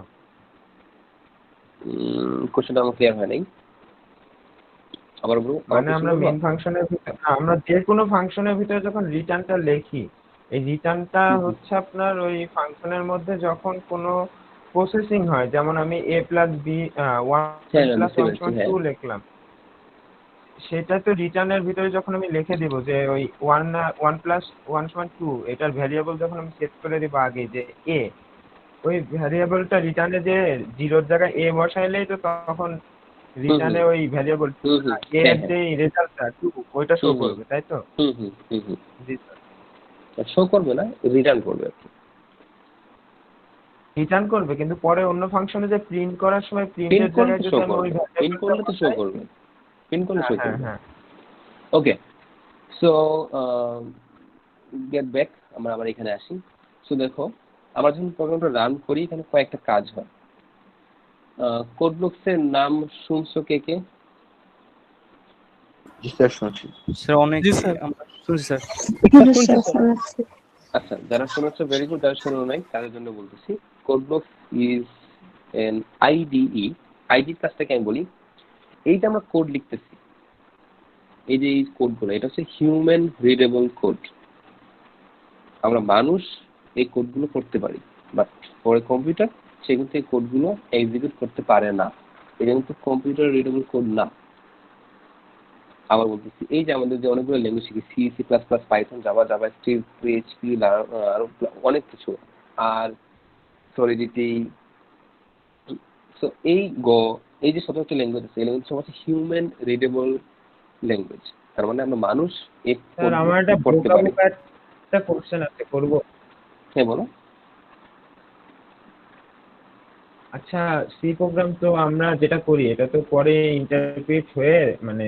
কোশ্চেনটা আমার ক্লিয়ার হয় নাই, আবার বলুন। মানে আমরা মেইন ফাংশনের ভিতরে, আমরা যে কোনো ফাংশনের ভিতরে যখন রিটার্নটা লিখি, এই রিটার্নটা হচ্ছে আপনার ওই ফাংশনের মধ্যে যখন কোনো প্রসেসিং হয়, যেমন আমি a + b 1 + 1 = 2 লিখলাম, সেটা তো রিটার্নের ভিতরে যখন আমি লিখে দিব যে ওই 1 + 1 = 2, এটার ভ্যারিয়েবল যখন আমি সেট করে দিব আগে যে a, ওই ভ্যারিয়েবলটা রিটার্নে যে 0 এর জায়গায় a বসাইলেই তো তখন রিটার্নে ওই ভ্যারিয়েবল a এর যে রেজাল্টটা 2 ওইটা শো করবে, তাই তো? জি স্যার। শো করবে না, রিটার্ন করবে। রিটার্ন করবে, কিন্তু পরে অন্য ফাংশনে যে প্রিন্ট করার সময় প্রিন্টের জায়গায় যদি আমি ওই প্রিন্ট করলে তো শো করবে, প্রিন্ট করলে শো করবে। হ্যাঁ। ওকে, সো গেট ব্যাক, আমরা আবার এখানে আসি। সো দেখো আমরা যখন প্রোগ্রামটা রান করি এখানে কয়েকটা কাজ হয়। কোড ব্লকসের নাম শুনছো কে কে? জি স্যার শুনছি স্যার অনেক আমরা শুনছি স্যার। আচ্ছা, যারা শুনেছো ভেরি গুড, যারা শোনো নাই তাদের জন্য বলতেছি। Code blocks is an IDE. আইডির কাজটাকে আমি বলি, এইটা আমরা কোড লিখতেছি, এই যে এই কোডগুলো, এটা হচ্ছে হিউম্যান রিডেবল কোড। আমরা মানুষ এই কোডগুলো করতে পারি, বাট পরে কম্পিউটার সে কিন্তু এই কোডগুলো এক্সিকিউট করতে পারে না, এটা কিন্তু কম্পিউটার রিডেবল কোড না। আবার বলতেছি, এই যে আমাদের যে অনেকগুলো ল্যাঙ্গুয়েজ শিখি, C, C plus plus, Python, Java, JavaScript, PHP, আরো অনেক কিছু, আর সলিডিটি, সো এই যে 17টি ল্যাঙ্গুয়েজ আছে, এই ল্যাঙ্গুয়েজ সব হচ্ছে হিউম্যান রিডেবল ল্যাঙ্গুয়েজ। তার মানে আমরা মানুষ এই স্যার আমার একটা পড়তে পারি। একটা কোশ্চেন আছে, করব? হ্যাঁ বলো। আচ্ছা, সি প্রোগ্রাম তো আমরা যেটা করি এটা তো পরে ইন্টারপ্রিট হয়ে মানে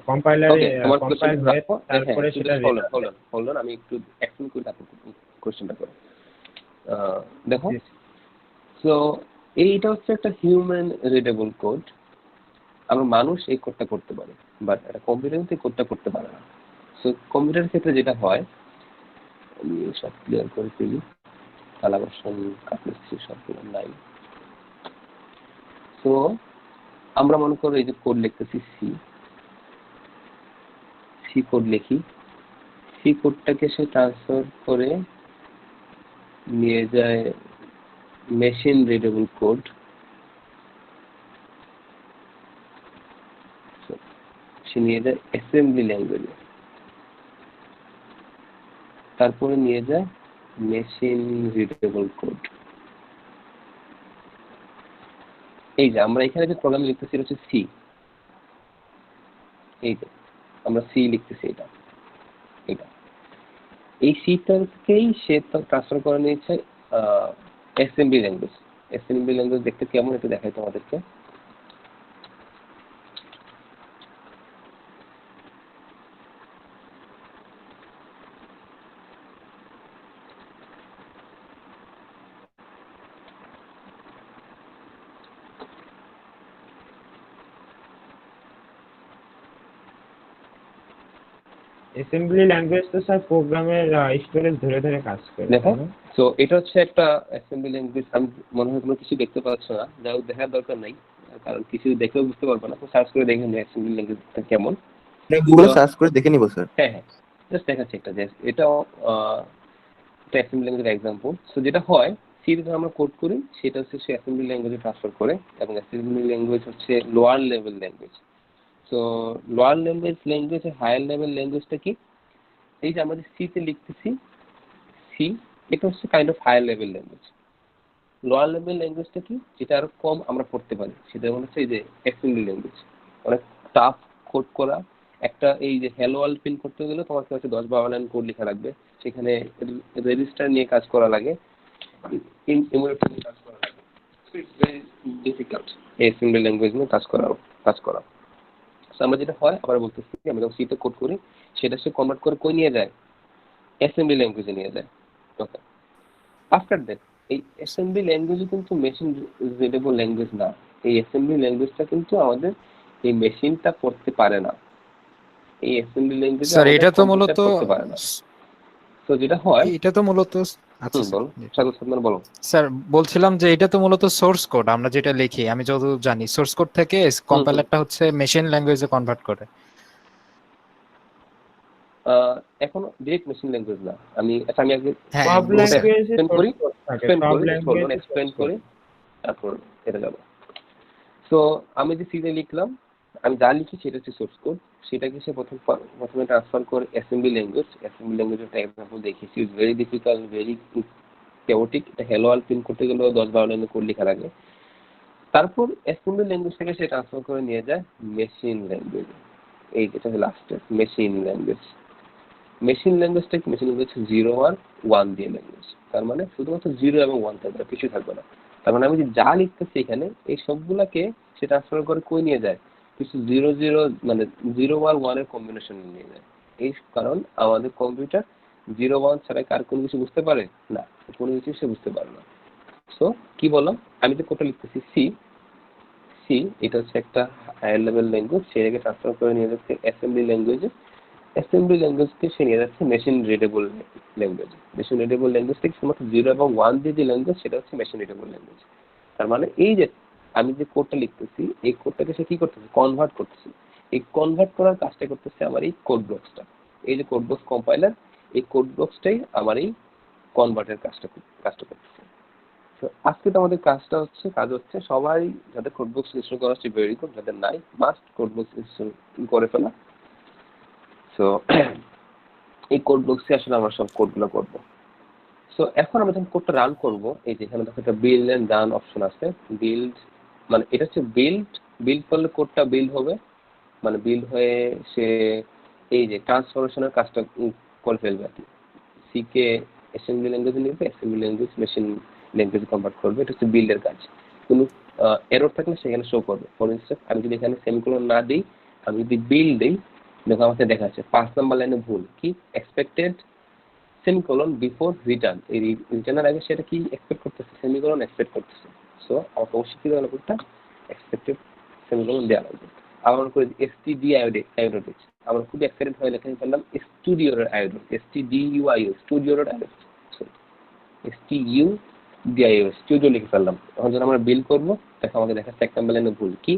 কম্পাইলারে কম্পাইল হয়ে তারপরে সেটা হোল্ড অন, আমি একটু এক্সপ্লেইন করি তারপর কোশ্চেনটা করো। দেখো, সো এইটা হচ্ছে একটা হিউম্যান রিডেবল কোড। আমরা মানুষ এই কোডটা করতে পারি, বাট একটা কম্পিউটার কিন্তু এই কোডটা করতে পারে না। সো কম্পিউটারের ক্ষেত্রে যেটা হয়, আমি সব ক্লিয়ার করে ফেলি, কালাভার্সন কাটলেছি সবগুলো নাই। সো আমরা মনে করো এই যে কোড লিখতেছি, সি কোড লিখি, সি কোডটাকে সে ট্রান্সফার করে নিয়ে যায় মেশিন রিডেবল কোড। সে নিয়ে যায় অ্যাসেম্বলি ল্যাঙ্গুয়েজে, তারপরে নিয়ে যায় মেশিন রিডেবল কোড। এই যে আমরা এখানে যে প্রোগ্রাম লিখতেছি এটা হচ্ছে সি, এই যে আমরা সি লিখতেছি, এটা এই সিটাকেই সে ট্রান্সফার করে নিয়েছে অ্যাসেম্বলি ল্যাঙ্গুয়েজ। অ্যাসেম্বলি ল্যাঙ্গুয়েজ দেখতে কেমন একটু দেখাই তোমাদেরকে। অ্যাসেম্বলি ল্যাঙ্গুয়েজ তো স্যার প্রোগ্রামের স্টোরেজ ধরে ধরে কাজ করে। দেখো, তো এটা হচ্ছে একটা অ্যাসেম্বলি ল্যাঙ্গুয়েজ। আমি মনে হয় কোনো কিছু দেখতে পাচ্ছ না, যাই হোক দেখার দরকার নাই, কারণ কিছু দেখলেও বুঝতে পারবো না। তো সার্চ করে দেখে নিই অ্যাসেম্বলি ল্যাঙ্গুয়েজটা কেমন। গুগলে সার্চ করে দেখে নিব স্যার। হ্যাঁ হ্যাঁ, জাস্ট দেখাচ্ছি একটা, যে এটাও একটা অ্যাসেম্বলি ল্যাঙ্গুয়েজের এক্সাম্পল। সো যেটা হয়, সি যখন আমরা কোড করি সেটা হচ্ছে সে অ্যাসেম্বলি ল্যাঙ্গুয়েজে ট্রান্সফার করে, এবং অ্যাসেম্বলি ল্যাঙ্গুয়েজ হচ্ছে lower level language. So lower language higher level ল্যাঙ্গুয়েজটা কি? এই যে আমরা যে সিতে লিখতেছি, সি এটা হচ্ছে kind of higher level language. Lower level ল্যাঙ্গুয়েজটা কি, যেটা আরো কম আমরা পড়তে পারি, সেটা হচ্ছে এই যে অ্যাসেম্বলি ল্যাঙ্গুয়েজ। অনেক টাফ কোড করা, একটা এই যে হ্যালো ওয়ার্ল্ড প্রিন্ট করতে গেলে তোমাকে হচ্ছে 10-12 লাইন কোড লেখা লাগবে, সেখানে রেজিস্টার নিয়ে কাজ করা লাগে, ইমুলেটর নিয়ে কাজ করা লাগে। ইটস ভেরি ডিফিকাল্ট এই অ্যাসেম্বলি ল্যাঙ্গুয়েজ নিয়ে কাজ করা। সো আমরা যেটা হয়, আবার বলতেছি, আমরা যখন সিতে কোড করি সেটা সে কনভার্ট করে কই নিয়ে যায়, অ্যাসেম্বলি ল্যাঙ্গুয়েজে নিয়ে যায়। ওকে, আফটার দ্যাট এই অ্যাসেম্বলি ল্যাঙ্গুয়েজ কিন্তু মেশিন রিডেবল ল্যাঙ্গুয়েজ না। এই অ্যাসেম্বলি ল্যাঙ্গুয়েজটা কিন্তু আমাদের এই মেশিনটা পড়তে পারে না। এই অ্যাসেম্বলি ল্যাঙ্গুয়েজ স্যার এটা তো মূলত পড়তে পারে না। তো যেটা হয়, এটা তো মূলত আচ্ছা বলো স্বাগত সাদমান, বলো স্যার, বলছিলাম যে এটা তো মূলত সোর্স কোড, আমরা যেটা লিখি, আমি যতদূর জানি সোর্স কোড থেকে কম্পাইলারটা হচ্ছে মেশিন ল্যাঙ্গুয়েজে কনভার্ট করে। এখনো ডিরেক্ট মেশিন ল্যাঙ্গুয়েজ না। আমি আগে সব ল্যাঙ্গুয়েজে এক্সপ্লেন করি, তারপর এটা যাবো। সো আমি যে সিতে লিখলাম, আমি যা লিখি সেটা হচ্ছে সোর্স কোড, সেটাকে সে প্রথমে ট্রান্সফার করে অ্যাসেম্বলি ল্যাঙ্গুয়েজের একটা এক্সাম্পল দেখেছি। It's very difficult, very chaotic. এটা হ্যালো ওয়ার্ল্ড প্রিন্ট করতে গেলেও 10-12 লাইনের কোড লেখা লাগে। তারপর অ্যাসেম্বলি ল্যাঙ্গুয়েজ থেকে সে ট্রান্সফার করে নিয়ে যায় মেশিন ল্যাঙ্গুয়েজে। এই যেটা হচ্ছে লাস্টের মেশিন ল্যাঙ্গুয়েজ। মেশিন ল্যাঙ্গুয়েজটা কি? মেশিন ল্যাঙ্গুয়েজ 0 আর 1 দিয়ে ল্যাঙ্গুয়েজ। তার মানে শুধুমাত্র 0 এবং 1 থাকবে, কিছু থাকবে না। তার মানে আমি যে যা লিখতেছি এখানে, এই সবগুলাকে সে ট্রান্সফার করে কই নিয়ে যায়, কিছু 0 মানে 0 আর 1 এর কম্বিনেশন নিয়ে যায়। এই কারণ আমাদের কম্পিউটার 0-1 ছাড়া কার কোনো কিছু বুঝতে পারে না, কোনো কিছু সে বুঝতে পারে না। সো কি বললাম, আমি যে কোডটা লিখতেছি সি এটা হচ্ছে একটা হায়ার লেভেল ল্যাঙ্গুয়েজ, সেটাকে ট্রান্সফার করে নিয়ে যাচ্ছে অ্যাসেম্বলি ল্যাঙ্গুয়েজে। অ্যাসেম্বলি ল্যাঙ্গুয়েজকে সে নিয়ে যাচ্ছে machine readable language. Machine readable language থেকে শুধুমাত্র 0 এবং 1 দিয়ে যে ল্যাঙ্গুয়েজ, সেটা হচ্ছে মেশিন রিডেবল ল্যাঙ্গুয়েজ। তার মানে এই যে আমি যে কোডটা লিখতেছি, এই কোডটাকে সে কি করতেছে, কনভার্ট করতেছে। এই কনভার্ট করার কাজটা করতেছে আমার এই কোড ব্লকসটা। এই যে কোড ব্লকস কম্পাইলার, এই কোড ব্লকসটাই আমার এই কনভার্টের কাজটা করতেছে। তো আজকে তো আমাদের কাজ হচ্ছে সবাই যাদের কোড ব্লকস ইনস্টল করা হচ্ছে ভেরি গুড, যাদের নাই মাস্ট কোড ব্লকস ইনস্টল করে ফেলা। সো এই কোড ব্লকসে আসলে আমরা সব কোডগুলো করবো। সো এখন আমরা যখন কোডটা রান করবো, এই যে এখানে দেখো একটা বিল্ড এন্ড রান অপশন আছে। বিল্ড মানে এটা হচ্ছে বিল্ড করলে কোডটা বিল্ড হবে, মানে বিল্ড হয়ে সে এই যে ট্রান্সফরমেশনের কাজটা করে ফেলবে আর কি। সি কে অ্যাসেম্বলি ল্যাঙ্গুয়েজে নিবে, অ্যাসেম্বলি ল্যাঙ্গুয়েজ মেশিন ল্যাঙ্গুয়েজে কনভার্ট করবে। এটা হচ্ছে বিল্ডের কাজ। কোনো এরর থাকলে সেখানে শো করবে। ফর ইনস্টেন্স আমি যদি এখানে সেমিকোলন না দিই, আমি যদি বিল্ড দিই, দেখো আমাকে দেখাচ্ছে 5 নাম্বার লাইনে ভুল, কি এক্সপেক্টেড সেমিকোলন বিফোর রিটার্ন। এই রিটার্নের আগে সেটা কি এক্সপেক্ট করতেছে, সেমিকোলন এক্সপেক্ট করতেছে। সো আমাকে অবশ্যই কি দেওয়া লাগবে, এক্সপেক্টেড সেমিকোলন দেওয়া লাগবে। আবার করে এসটিডি আয়োডেড, আমরা খুব এক্সাইটেড হয়ে লেখা ফেললাম স্টুডিওর আয়োডেড, STDUIO স্টুডিওর আয়োডেড, STUDIO স্টুডিও লিখে ফেললাম। এখন যখন আমরা বিল করবো, দেখো আমাকে দেখাচ্ছে 1 নাম্বার লাইনে ভুল, কি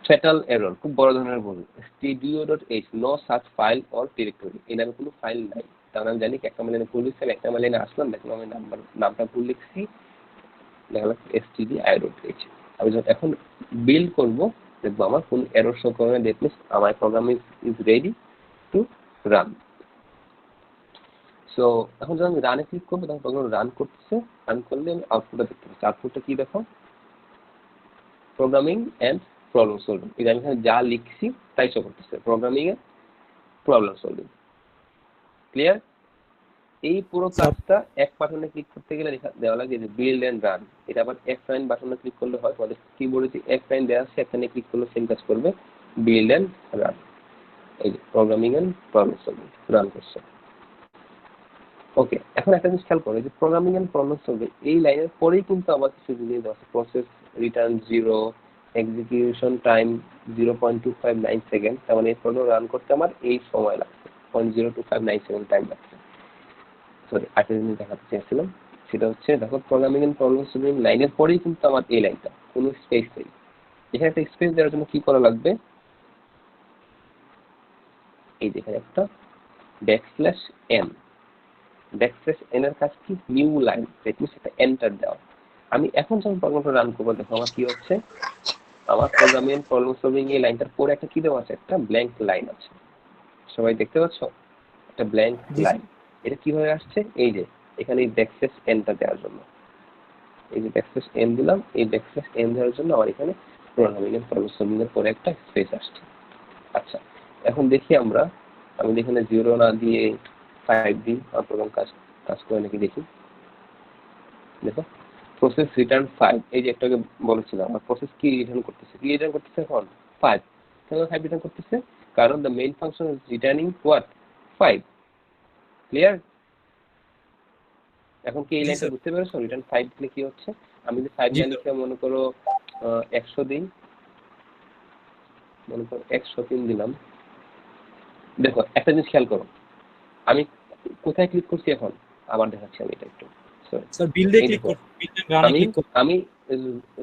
ফ্যাটাল এরর, খুব বড় ধরনের ভুল। studio.h no such file or directory, এই নামে কোনো ফাইল নাই। কারণ আমি জানি কি 1 নাম্বার লাইনে ভুল লিখছি, 1 নাম্বার লাইনে আসলাম, দেখলাম আমি নামটা ভুল লিখছি, দেখলাম stdio.h। আমি যখন এখন বিল করবো, দেখবো আমার কোন এরর শো করবে, দ্যাট মিন্স আমার programme is ready to run. So এখন যখন আমি রানে ক্লিক করবো, তখন প্রোগ্রাম রান করতেছে। রান করলে আমি আউটপুটটা দেখতে পাচ্ছি। আউটপুটটা কি দেখো, প্রোগ্রামিং এন্ড প্রবলেম সলভিং। এটা আমি এখানে যা লিখছি তাই শো করতেছে, প্রোগ্রামিং এ প্রবলেম সলভিং। ক্লিয়ার? এই পুরো কাজটা এক বাটনে ক্লিক করতে গেলে দেওয়া লাগে যে বিল্ড এন্ড রান। এটা আবার F9 বাটনে ক্লিক করলে হয়, আমাদের কিবোর্ডে যে F9 দেওয়া আছে, এখানে ক্লিক করলে সেম কাজ করবে, বিল্ড এন্ড রান। এই যে programming and problem solving run করছে। ওকে, এখন একটা জিনিস খেয়াল করো, যে প্রোগ্রামিং এন্ড প্রবলেম সলভিং এই লাইনের পরেই কিন্তু আবার কিছু জিনিস দেওয়া আছে। Process return 0, execution time 0.259 second. তার মানে এই প্রোগ্রাম রান করতে আমার এই সময় লাগছে। 0.02597 টাইম লাগছে। সরি, আরেকটা জিনিস দেখাতে চেয়েছিলাম, সেটা হচ্ছে দেখো প্রোগ্রামিং এন্ড প্রবলেম সলভিং লাইনের পরেই কিন্তু আমার এই লাইনটা, কোনো স্পেস নেই। এখানে একটা স্পেস দেওয়ার জন্য কি করা লাগবে, এই যেখানে একটা ব্যাকস্ল্যাশ এন। ব্যাকস্ল্যাশ এন এর কাজ কি, নিউ লাইন, দ্যাট মিন্স একটা এন্টার দেওয়া। আমি এখন যখন প্রোগ্রামটা রান করবো, দেখো আমার কি হচ্ছে, আমার প্রোগ্রামিং এন্ড প্রবলেম সলভিং এই লাইনটার পরে একটা কি দেওয়া আছে, একটা ব্ল্যাঙ্ক লাইন আছে। সবাই দেখতে পাচ্ছ একটা ব্ল্যাঙ্ক লাইন। এটা কিভাবে আসছে, এই যে এখানে এই ব্যাকস্ল্যাশ এনটা দেওয়ার জন্য, এই যে ব্যাকস্ল্যাশ এন দিলাম, এই ব্যাকস্ল্যাশ এন দেওয়ার জন্য আমার এখানে প্রোগ্রামিং এন্ড প্রবলেম সলভিং এর পরে একটা স্পেস আসছে। আচ্ছা, এখন দেখি আমরা, আমি এখানে 0 না দিয়ে 5 দিই, আমার প্রোগ্রাম কাজ করে নাকি দেখি। দেখো প্রসেস রিটার্ন 5, এই যে একটাকে বলেছিলাম আমার প্রসেস কি রিটার্ন করতেছে এখন 5। কেন 5 রিটার্ন করতেছে, কারণ the main function is returning what, 5। Clear? এখন কি এই লাইনটা বুঝতে পেরেছো, রিটার্ন 5 দিলে কি হচ্ছে, আমি যদি 5 না লিখে মনে করো 100 দিই, মনে করো 103 দিলাম। দেখো একটা জিনিস খেয়াল করো, আমি কোথায় ক্লিক করছি এখন, আবার দেখাচ্ছি আমি এটা একটু। স্যার বিল্ডে ক্লিক করুন, আমি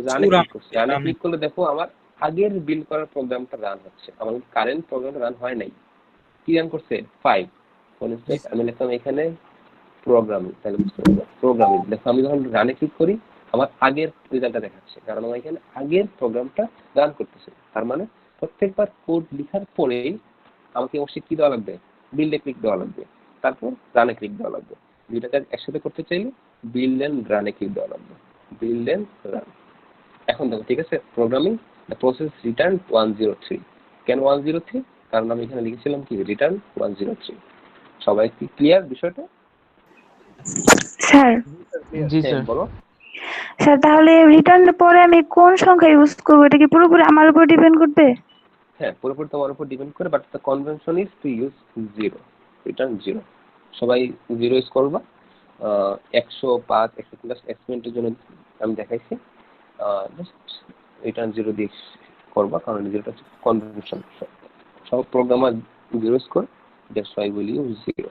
রানে ক্লিক করছি। রানে ক্লিক করলে দেখো আমার আগের বিল্ড করার প্রোগ্রামটা রান হচ্ছে, আমার কারেন্ট প্রোগ্রামটা রান হয় নাই। কি রান করছে, 5। ফর ইনস্ট্যান্স আমি লিখলাম এখানে প্রোগ্রামিং, তাহলে বুঝতে পারবো প্রোগ্রামিং। দেখো আমি যখন রানে ক্লিক করি আমার আগের রেজাল্টটা দেখাচ্ছে, কারণ আমার এখানে আগের প্রোগ্রামটা রান করতেছে। তার মানে প্রত্যেকবার কোড লেখার পরেই আমাকে অবশ্যই কি দেওয়া লাগবে, বিল্ডে ক্লিক দেওয়া লাগবে, তারপর রানে ক্লিক দেওয়া লাগবে। দুইটা কাজ একসাথে করতে চাইলে বিল্ড এন্ড রানে ক্লিক দেওয়া লাগবে, বিল্ড এন্ড রান। এখন দেখো ঠিক আছে, প্রোগ্রামিং দ্য প্রসেস রিটার্ন 103। কেন 103, কারণ আমি এখানে লিখেছিলাম কি রিটার্ন 103। সবাই কি ক্লিয়ার বিষয়টা? স্যার জি স্যার। বলো স্যার, তাহলে রিটার্ন পরে আমি কোন সংখ্যা ইউজ করবো, এটা কি পুরোপুরি আমার উপর ডিপেন্ড করবে? হ্যাঁ, পুরোপুরি তোমার উপর ডিপেন্ড করে, but the convention is to use 0, return 0। সবাই 0 ইউজ করবা। 105 100 এক্সপেরিমেন্টের জন্য আমি দেখাইছি, জাস্ট রিটার্ন 0 দিয়ে করবা, কারণ যেটা হচ্ছে কনভেনশন। সব প্রোগ্রামার 0 ইউজ করে, that's why will use 0।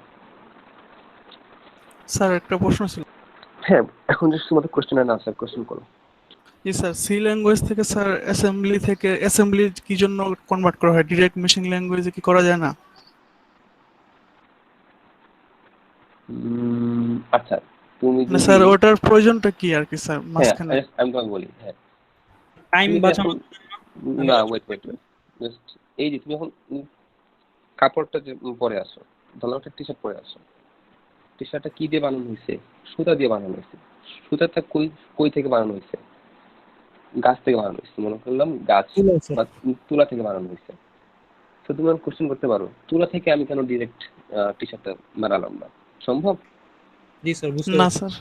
Sir একটা প্রশ্ন ছিল। হ্যাঁ, এখন জাস্ট তোমাদের কোশ্চেন এন্ড আনসার, কোশ্চেন করো। জি স্যার, সি ল্যাঙ্গুয়েজ থেকে স্যার অ্যাসেম্বলি কি জন্য কনভার্ট করা হয়, ডিরেক্ট মেশিন ল্যাঙ্গুয়েজে কি করা যায় না? আচ্ছা, তুমি না স্যার, ওটার প্রয়োজনটা কি আর কি স্যার হ্যাঁ, মাঝখানে? আমি তোমাকে বলি। হ্যাঁ, টাইম বাঁচানো না, ওয়েট, জাস্ট এই যে তুমি এখন কাপড়টা যে পরে আসো, ধরো একটা টি শার্ট পরে আসো, টি শার্টটা কি দিয়ে বানানো হয়েছে, সুতা দিয়ে বানানো হয়েছে। সুতাটা কই থেকে বানানো হয়েছে, গাছ থেকে বানানো হয়েছে, মনে করলাম গাছ বা তুলা থেকে বানানো হয়েছে। তো তুমি কোশ্চেন করতে পারো, তুলা থেকে আমি কেন ডিরেক্ট টি শার্টটা বানালাম না? সম্ভব? জি স্যার, না স্যার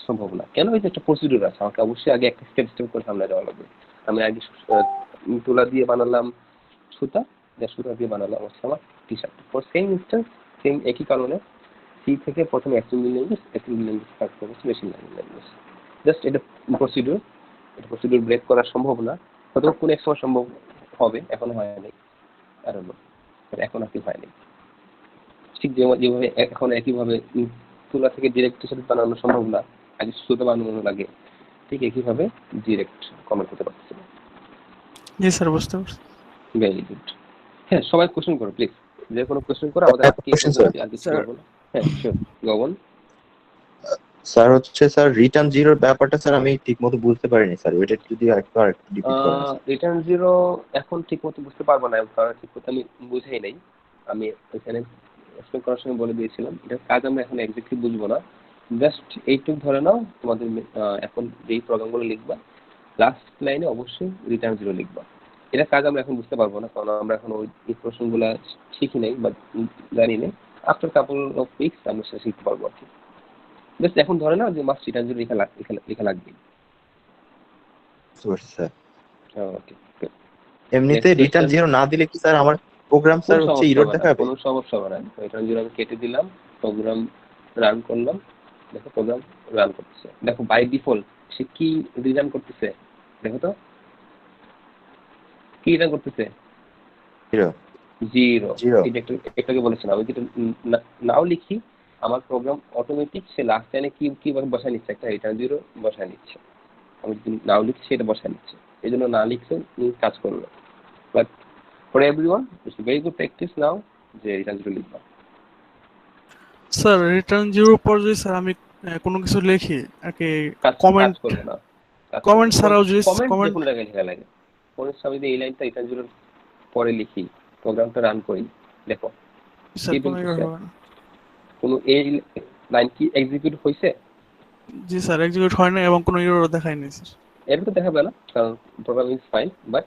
সম্ভব না। কেন? এই যে একটা প্রসিডিউর আছে, আমাকে অবশ্যই আগে একটা স্টেপ করে সামনে যাওয়া লাগবে। আমি আগে তুলা দিয়ে বানালাম সুতা, সুতা দিয়ে বানালাম হচ্ছে আমার T shirt. For same instance, same একই কারণে সি থেকে প্রথমে অ্যাসেম্বলি ল্যাঙ্গুয়েজ স্টার্ট করেছি মেশিন ল্যাঙ্গুয়েজ। জাস্ট এটা প্রসিডিউর ব্রেক করা সম্ভব না, হয়তো কোনো এক সময় সম্ভব হবে, এখনো হয় নাই, আর এখন আর কি হয়নি। ঠিক যেভাবে এখন একইভাবে তুলা থেকে ডিরেক্ট টি শার্ট বানানো সম্ভব না, আগে সুতো বানানো লাগে, ঠিক একইভাবে ডিরেক্ট কমেন্ট করতে পারতেছি না। জি স্যার, বুঝতে পারছি। Very good. হ্যাঁ, সবাই কোশ্চেন করো প্লিজ, যে কোনো কোশ্চেন করো, আমাদের আজকে আর কিছু করবো না। হ্যাঁ শিওর, গগন। স্যার হচ্ছে স্যার রিটার্ন 0 ব্যাপারটা স্যার আমি ঠিকমতো বুঝতে পারিনি স্যার, ওইটা যদি আরেকটু রিপিট করেন। রিটার্ন 0 এখন ঠিকমতো বুঝতে পারবো না, কারণ ঠিকমতো আমি বুঝাই নাই। আমি এখানে এক্সপ্লেন করার সময় বলে দিয়েছিলাম, এটার কাজ আমরা এখন এক্স্যাক্টলি বুঝবো না। জাস্ট এইটুকু ধরে নাও, তোমাদের এখন যেই প্রোগ্রামগুলো লিখবা লাস্ট লাইনে অবশ্যই রিটার্ন 0 লিখবা। এটা কাজ আমরা এখন বুঝতে পারবো না, কারণ আমরা এখন ওই প্রশ্নগুলো শিখি নাই বা জানি না। আফটার কাপল অফ উইকস আমরা সেটা শিখতে পারবো আর কি। জাস্ট এখন ধরে নাও যে মাস্ট রিটার্ন 0 লেখা লাগবে। স্যার ওকে, এমনিতে রিটার্ন 0 না দিলে কি স্যার আমার প্রোগ্রাম স্যার হচ্ছে এরর দেখাবে? কোনো সমস্যা হবে না। রিটার্ন 0 আমি কেটে দিলাম, প্রোগ্রাম রান করলাম, দেখো প্রোগ্রাম রান করতেছে। দেখো বাই ডিফল্ট সে কি রিটার্ন করতেছে, দেখো তো কি রিটার্ন করতেছে, জিরো Zero. এটাকে বলেছেন আমি যেটা নাও লিখি আমার প্রোগ্রাম অটোমেটিক সে লাস্ট লাইনে কি বসায় নিচ্ছে একটা রিটার্ন জিরো বসায় নিচ্ছে আমি যদি নাও লিখছি এটা বসায় নিচ্ছে এই জন্য না লিখলে কাজ করবে but for everyone it's very good practice now যে রিটার্ন জিরো লিখবা স্যার রিটার্ন জিরোর পর যদি স্যার আমি কোনো কিছু লিখি আর কি কমেন্ট করবে না কমেন্ট ছাড়াও যদি কমেন্ট কোনো জায়গায় লেখা লাগে কমেন্ট আমি যদি এই লাইনটা রিটার্ন জিরোর পরে লিখি প্রোগ্রামটা রান করি দেখো স্যার কোনো এরর হবে না। কোনো এই লাইন কি এক্সিকিউট হয়েছে জি স্যার এক্সিকিউট হয় না এবং কোনো এরর দেখায়নি স্যার। এর তো দেখাবে না কারণ প্রোগ্রাম ইজ ফাইন বাট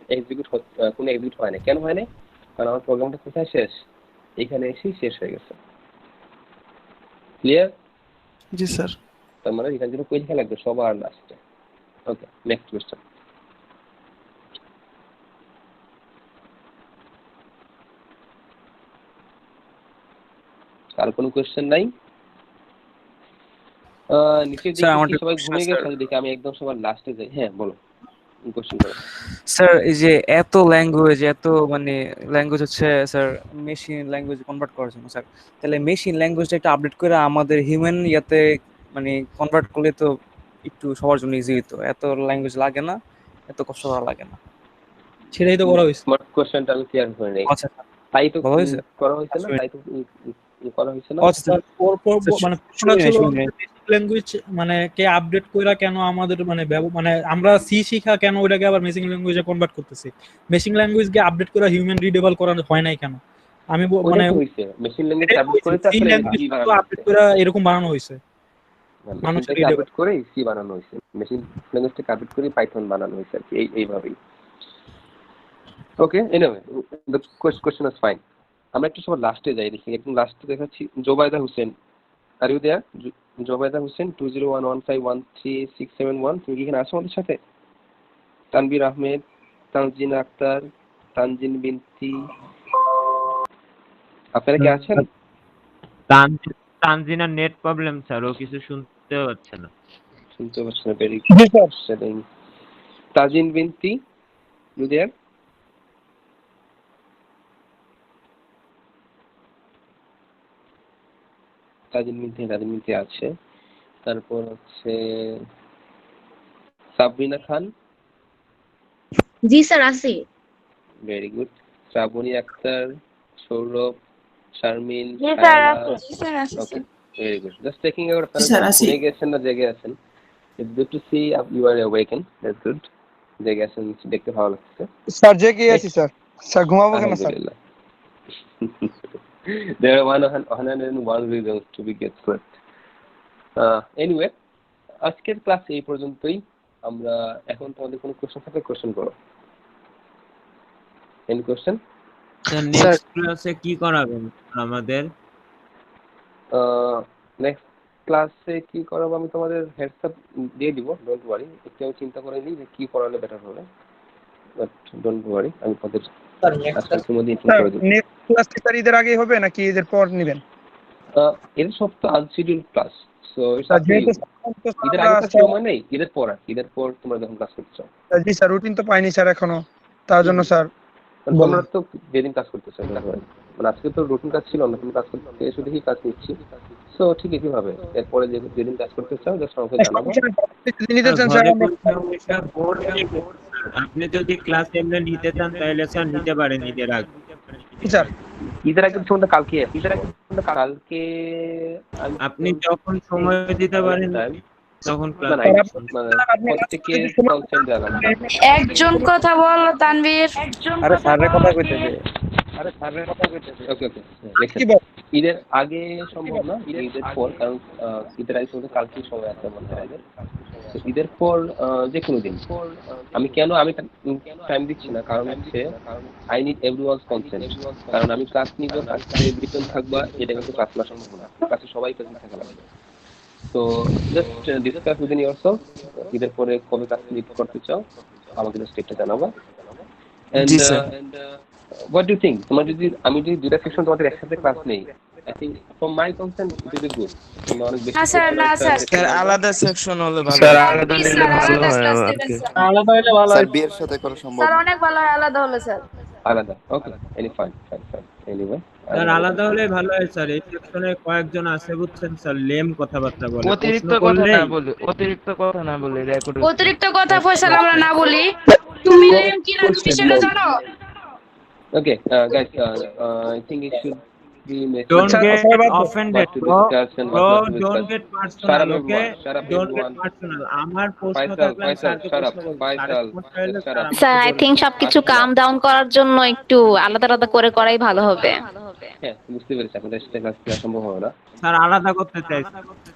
কোনো এক্সিকিউট হয় না কেন হয় না কারণ আমার প্রোগ্রামটা কোথায় শেষ এখানে এসেই শেষ হয়ে গেছে ক্লিয়ার জি স্যার। তার মানে রিটার্ন জিরো কই লেখা লাগবে সবার লাস্টে ওকে নেক্সট কোশ্চেন আর কোনো কোশ্চেন নাই নিচে স্যার, আমার দেখি একটা সবাই question ঘুমিয়ে আছে, গেছে স্যার। দেখি আমি একদম সবার লাস্টে যাই হ্যাঁ বলো কোশ্চেন করো স্যার এই যে এত ল্যাঙ্গুয়েজ এত মানে ল্যাঙ্গুয়েজ হচ্ছে স্যার মেশিন ল্যাঙ্গুয়েজ কনভার্ট করার জন্য স্যার তাহলে মেশিন ল্যাঙ্গুয়েজটা একটু আপডেট করে আমাদের হিউম্যান ইয়াতে মানে কনভার্ট করলে তো একটু সবার জন্য ইজি হতো এত ল্যাঙ্গুয়েজ লাগে না এত কষ্ট করা লাগে না সেটাই তো করা হয়েছে স্মার্ট কোশ্চেনটা আমি ক্লিয়ার করে নেই আচ্ছা তাই তো বলা হয়েছে? করা হয়েছে না তাই তো করা হয়েছে না আচ্ছা স্যার পর স্যার, মানে শুনে প্রশ্ন ছিল শুনে। ল্যাঙ্গুয়েজ মানে কে আপডেট কইরা কেন আমাদের মানে মানে আমরা সি শিখা কেন ওটাকে আবার মেশিন ল্যাঙ্গুয়েজে কনভার্ট করতেছি মেশিন ল্যাঙ্গুয়েজ কে আপডেট করা হিউম্যান রিডেবল করা হয় নাই কেন আমি মানে মেশিন ল্যাঙ্গুয়েজ আপডেট করে সি ল্যাঙ্গুয়েজ আপডেট করা এরকম বানানো হয়েছে মানুষের মানুষটাকে আপডেট করে সি বানানো হয়েছে মেশিন ল্যাঙ্গুয়েজটাকে আপডেট করে পাইথন বানানো হয়েছে আর কি এইভাবেই okay anyway the question is fine আমরা একটু সবার লাস্টে যাই দেখি একদম লাস্টে দেখাচ্ছি Zobaida Hossain are you there Zobaida Hossain 2011513671 তুমি কি এখানে আছো আমাদের সাথে তানভীর আহমেদ তানজিন আক্তার তানজিন বিনতি আপনারা কি আছেন তানজিনার নেট প্রবলেম স্যার ও কিছু শুনতে পাচ্ছে না শুনতে পাচ্ছি না ভেরি জি স্যার। তাজিন বিনতি ইউ দেয়ার তাজিন বিনতি আছে তারপর হচ্ছে সাবরিনা খান জি স্যার আছি ভেরি গুড শ্রাবণী আক্তার সৌরভ শারমিন জি স্যার আছে জি স্যার আছে okay very good just taking out sir, আছি। ঘুমিয়ে গেছেন না জেগে আছেন it's good to see you are awaken that's good জেগে আছেন দেখতে ভালো লাগছে স্যার যে কি আছি স্যার স্যার ঘুমাবো কেন sir Alhamdulillah. There are 101 reasons to be get slept. Anyway, আজকের ক্লাস এই পর্যন্তই আমরা এখন তোমাদের কোনো কোশ্চেন থাকলে কোশ্চেন করো এনি কোশ্চেন স্যার নেক্সট ক্লাসে কি করাবেন আমাদের নেক্সট ক্লাসে কি করাবো আমি তোমাদের হেডস আপ দিয়ে দিব ডোন্ট ওয়ারি একটু আমি চিন্তা করে নিই যে কি পড়ালে বেটার হবে বাট ডোন্ট ওয়ারি আমি তোমাদের স্যার নেক্সট আজকের মধ্যে ইনফর্ম করে দেব নেক্সট ক্লাস কি স্যার ঈদের আগেই হবে নাকি ঈদের পর নেবেন এর সব তো unschedule class so it's sir up to you যেহেতু ঈদের আগে তো সময় নেই ঈদের পর তোমরা যখন ক্লাস করতে চাও জি স্যার রুটিন তো পাইনি স্যার এখনো তার জন্য স্যার তোমরা তো যেদিন কাজ করতেছো মানে আজকে তো রুটিন কাজ ছিল না তুমি কাজ করতে এসে দেখি কাজ নিচ্ছি সো ঠিক আছে কিভাবে এরপরে যেদিন কাজ করতে চাও জাস্ট আমাকে জানাবো নিতে চান স্যার আপনি যদি ক্লাস এমনি নিতে চান তাহলে স্যার নিতে পারেন ঈদের আগে স্যার ঈদের আগে তোমাদের কালকে আপনি যখন সময় দিতে পারেন তখন ক্লাস প্রত্যেকে কনসেন্ট জানাবো একজন কথা বল তানভীর আরে স্যারের কথা কইতেছে ওকে ঈদের আগে সম্ভব না ঈদের পর কারণ ঈদের আগে তোমাদের কালকে সময় আছে আমাদের আগে ঈদের পর যে কোনো দিন আমি টাইম দিচ্ছি না কারণ হচ্ছে আই নিড এভরিওয়ানস কনসেন্ট কারণ আমি ক্লাস নিব ক্লাসে রিটার্ন থাকবা এটা কিন্তু ক্লাস না সম্ভব না ক্লাসে সবাই প্রেজেন্ট থাকা লাগবে তো জাস্ট ডিসকাস উইদিন ইয়োরসেলফ ঈদের পরে কবে ক্লাস লিড করতে চাও আমাকে জাস্ট একটা জানাবা and what do you think তোমার যদি আমি যদি দুটো সেকশন তোমাদের একসাথে ক্লাস নেই I think from my concern it will be good তোমরা অনেক বেশি না স্যার স্যার আলাদা সেকশন হলে ভালো স্যার আলাদা নিলে ভালো হয় স্যার আর কি আলাদা হলে ভালো স্যার হয় বিয়ের সাথে করা সম্ভব স্যার অনেক ভালো হয় আলাদা হলো স্যার আলাদা, ওকে, ফাইন। এনিওয়ে স্যার আলাদা হলে ভালো হয় স্যার, এই সেকশনে কয়েকজন আছে বুঝছেন স্যার, লেম কথাবার্তা বলে, প্রশ্ন অতিরিক্ত কথা করলেই না বলে রেকর্ড অতিরিক্ত কথা ফয়সাল আমরা না বলি। তুমি লেম কি না তুমি সেটা জানো? Okay, guys, I think it should be Don't mentioned get what offended, to bro. discuss and what Bro, not to don't discuss. get Shut up, personal, okay? everyone. Shut up, Don't get everyone. personal. আমার প্রশ্ন Faisal, থাকলে আমি Faisal, স্যারকে shut up. প্রশ্ন করব। স্যারের Faisal, সমস্যা হলে just shut স্যার up. আমাকে স্যার আই বলবে। থিংক সবকিছু আচ্ছা, কাম ডাউন করার জন্য একটু আলাদা আলাদা করে করাই ভালো হবে। হ্যাঁ, বুঝতে পেরেছি আপনাদের সাথে কাজ করা সম্ভব হবে না। স্যার আলাদা করতে চাইছি।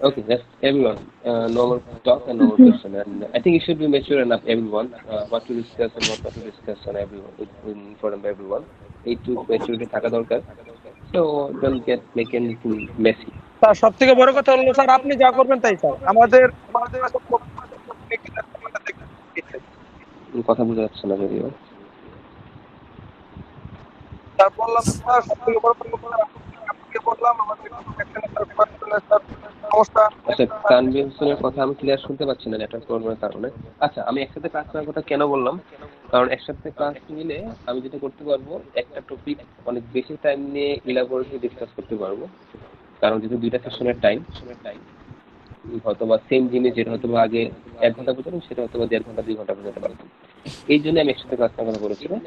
Okay, just everyone, normal talk and normal question, and I think it should be mature enough, everyone, what to discuss and what not to discuss on everyone, in front of everyone. একটু maturity থাকা দরকার, so don't make anything messy. Sir সবথেকে বড় কথা হলো sir আপনি যা করবেন তাই স্যার আমাদের কথা বোঝা যাচ্ছে না যদিও। স্যার বললাম স্যার সবথেকে বড় কথা আপনাকে বললাম আমাদের সমস্যা। আচ্ছা, তানভীর হোসেনের কথা আমি ক্লিয়ার শুনতে পাচ্ছি না নেটওয়ার্ক প্রবলেমের কারণে। আচ্ছা, আমি একসাথে ক্লাস করার কথা কেন বললাম, কারণ একসাথে ক্লাস নিলে আমি যেটা করতে পারবো, একটা টপিক অনেক বেশি টাইম নিয়ে ইলাবোরেটলি ডিসকাস করতে পারবো, কারণ যেহেতু দুইটা সেশনের টাইম, হয়তোবা সেম জিনিস যেটা হয়তো আগে 1 ঘন্টা বোঝানো সেটা হয়তো 1.5 ঘন্টা 2 ঘন্টা বোঝাতে পারতাম। এই জন্য আমি একসাথে ক্লাস করার কথা বলেছিলাম।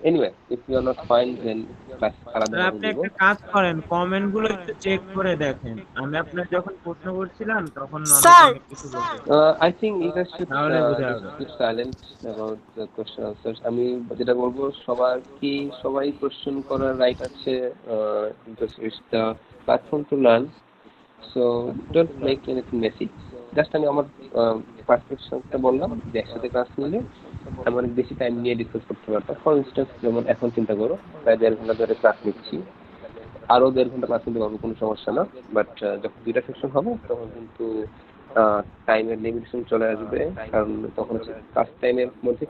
Anyway, if you are not fine then class আলাদা স্যার করে আপনি দিব। একটা কাজ করেন, কমেন্ট গুলো একটু চেক করে দেখেন। আমি আপনার যখন প্রশ্ন করছিলাম তখন অনেক কিছু বলতেন। I think you guys should তাহলে বোঝা যাবে। keep silent about the question answers. আমি যেটা বলবো, সবাই কোশ্চেন করার রাইট আছে, because it's the platform to learn, so don't make anything messy. Just আমি আমার পারসেপশনটা বললাম যে একসাথে ক্লাস নিলে আমি অনেক বেশি টাইম নিয়ে ডিসকাস করতে পারতাম। ফর ইনস্ট্যান্স, যেমন এখন চিন্তা করো প্রায় 1.5 ঘন্টা ধরে ক্লাস নিচ্ছি, আরো 1.5 ঘন্টা ক্লাস নিতে পারবো, কোনো সমস্যা না। বাট যখন 2টা সেকশন হবে তখন কিন্তু টাইমের লিমিটেশন চলে আসবে, কারণ তখন হচ্ছে ক্লাস টাইমের মধ্যে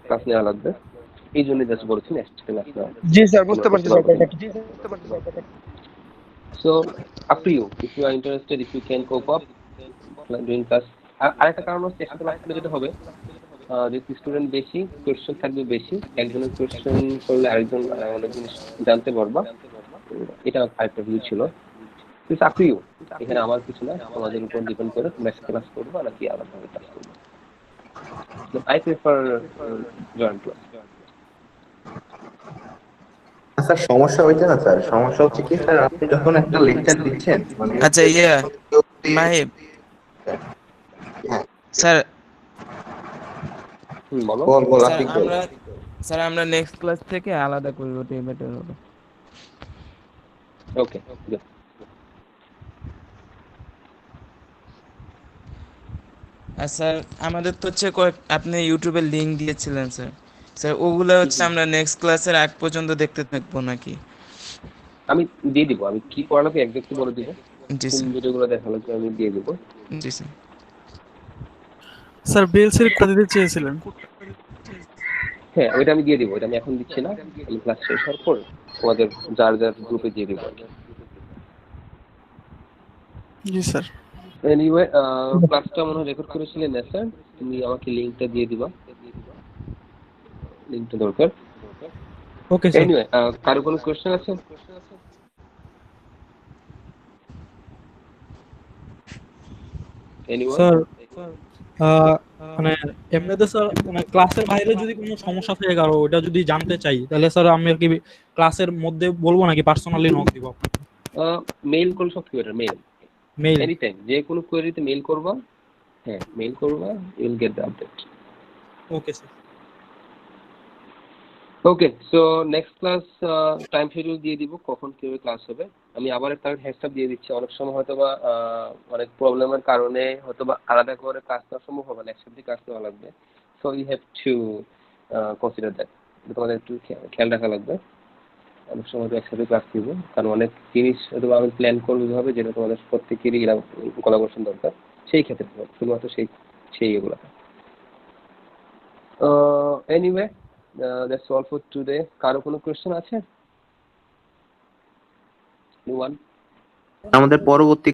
ক্লাস নেওয়া লাগবে। এই জন্য জাস্ট বলেছি নেক্সট ক্লাস নেওয়া। জি স্যার বুঝতে পারছি স্যার কথাটা। So up to you, if you are interested, if you can cope up doing class. আরেকটা কারণ হচ্ছে একসাথে ক্লাস করলে যেটা হবে, যেহেতু স্টুডেন্ট বেশি, কোয়েশ্চেন থাকবে বেশি, একজনের কোয়েশ্চেন করলে আরেকজন অনেক জিনিস জানতে পারবা। এটা আরেকটা ভিউ ছিল। ইটস আপ টু ইউ, এখানে আমার কিছু না, তোমাদের উপর ডিপেন্ড করে তোমরা ক্লাস করবে নাকি আলাদাভাবে ক্লাস করবে। I prefer joint class. Sir সমস্যা হইছে না স্যার, সমস্যা হচ্ছে কি স্যার, আপনি যখন একটা লেকচার দিচ্ছেন মানে আচ্ছা মাহিব স্যার, বল আপনি স্যার আমরা নেক্সট ক্লাস থেকে আলাদা করব, ওটাই বেটার হবে। ওকে, আর স্যার আমাদের তো হচ্ছে আপনি ইউটিউবে লিংক দিয়েছিলেন স্যার, স্যার ওগুলো হচ্ছে আমরা নেক্সট ক্লাসের আগ পর্যন্ত দেখতে থাকবো নাকি? আমি দিয়ে দিব, আমি কি পড়ালো এক্স্যাক্টলি বলে দিব, জি কোন ভিডিওগুলো দেখালো আমি দিয়ে দিব। জি স্যার। স্যার বেলসের কোড দিতে চেয়েছিলেন? হ্যাঁ, ওইটা আমি দিয়ে দিব, ওইটা আমি এখন দিচ্ছি না, আমি ক্লাস শেষ হওয়ার পর তোমাদের যার গ্রুপে দিয়ে দিব। জি স্যার। এনিওয়ে, ক্লাসটা মনে হয় রেকর্ড করেছিলেন না স্যার, তুমি আমাকে লিংকটা দিয়ে দিবা, লিংকটা দরকার। Okay sir. এনিওয়ে, কারো কোনো কোশ্চেন আছে? এনিওয়ে স্যার মানে এমনিতে স্যার মানে ক্লাসের বাইরে যদি কোনো সমস্যা থাকে কারো, ওটা যদি জানতে চাই তাহলে স্যার আমি আর কি ক্লাসের মধ্যে বলবো নাকি পার্সোনালি নক দিব? মেইল করলে সবথেকে বেটার। মেইল এনিটাইম, যে কোনো কোয়েরিতে মেইল করবা, হ্যাঁ মেইল করবা, you will get the update. Okay sir. Okay, so next class time schedule দিয়ে দিব, কখন কিভাবে ক্লাস হবে। আমি আবার একটা হেডস আপ দিয়ে দিচ্ছি, অনেক সময় হয়তোবা অনেক প্রবলেমের কারণে হয়তোবা আলাদা করে ক্লাস নেওয়া সম্ভব হবে না, একসাথে ক্লাস নেওয়া লাগবে। So you have to consider that, তোমাদের একটু খেয়াল রাখা লাগবে। অনেক সময় হয়তো একসাথে ক্লাস নিব, কারণ অনেক জিনিস হয়তো আমি প্ল্যান করবো হবে যেটা তোমাদের প্রত্যেকেরই কোলাবোরেশন দরকার, সেই ক্ষেত্রে শুধুমাত্র সেই এগুলো। Anyway, that's all for today. কারো কোনো কোয়েশ্চেন আছে? আমাদের পরবর্তী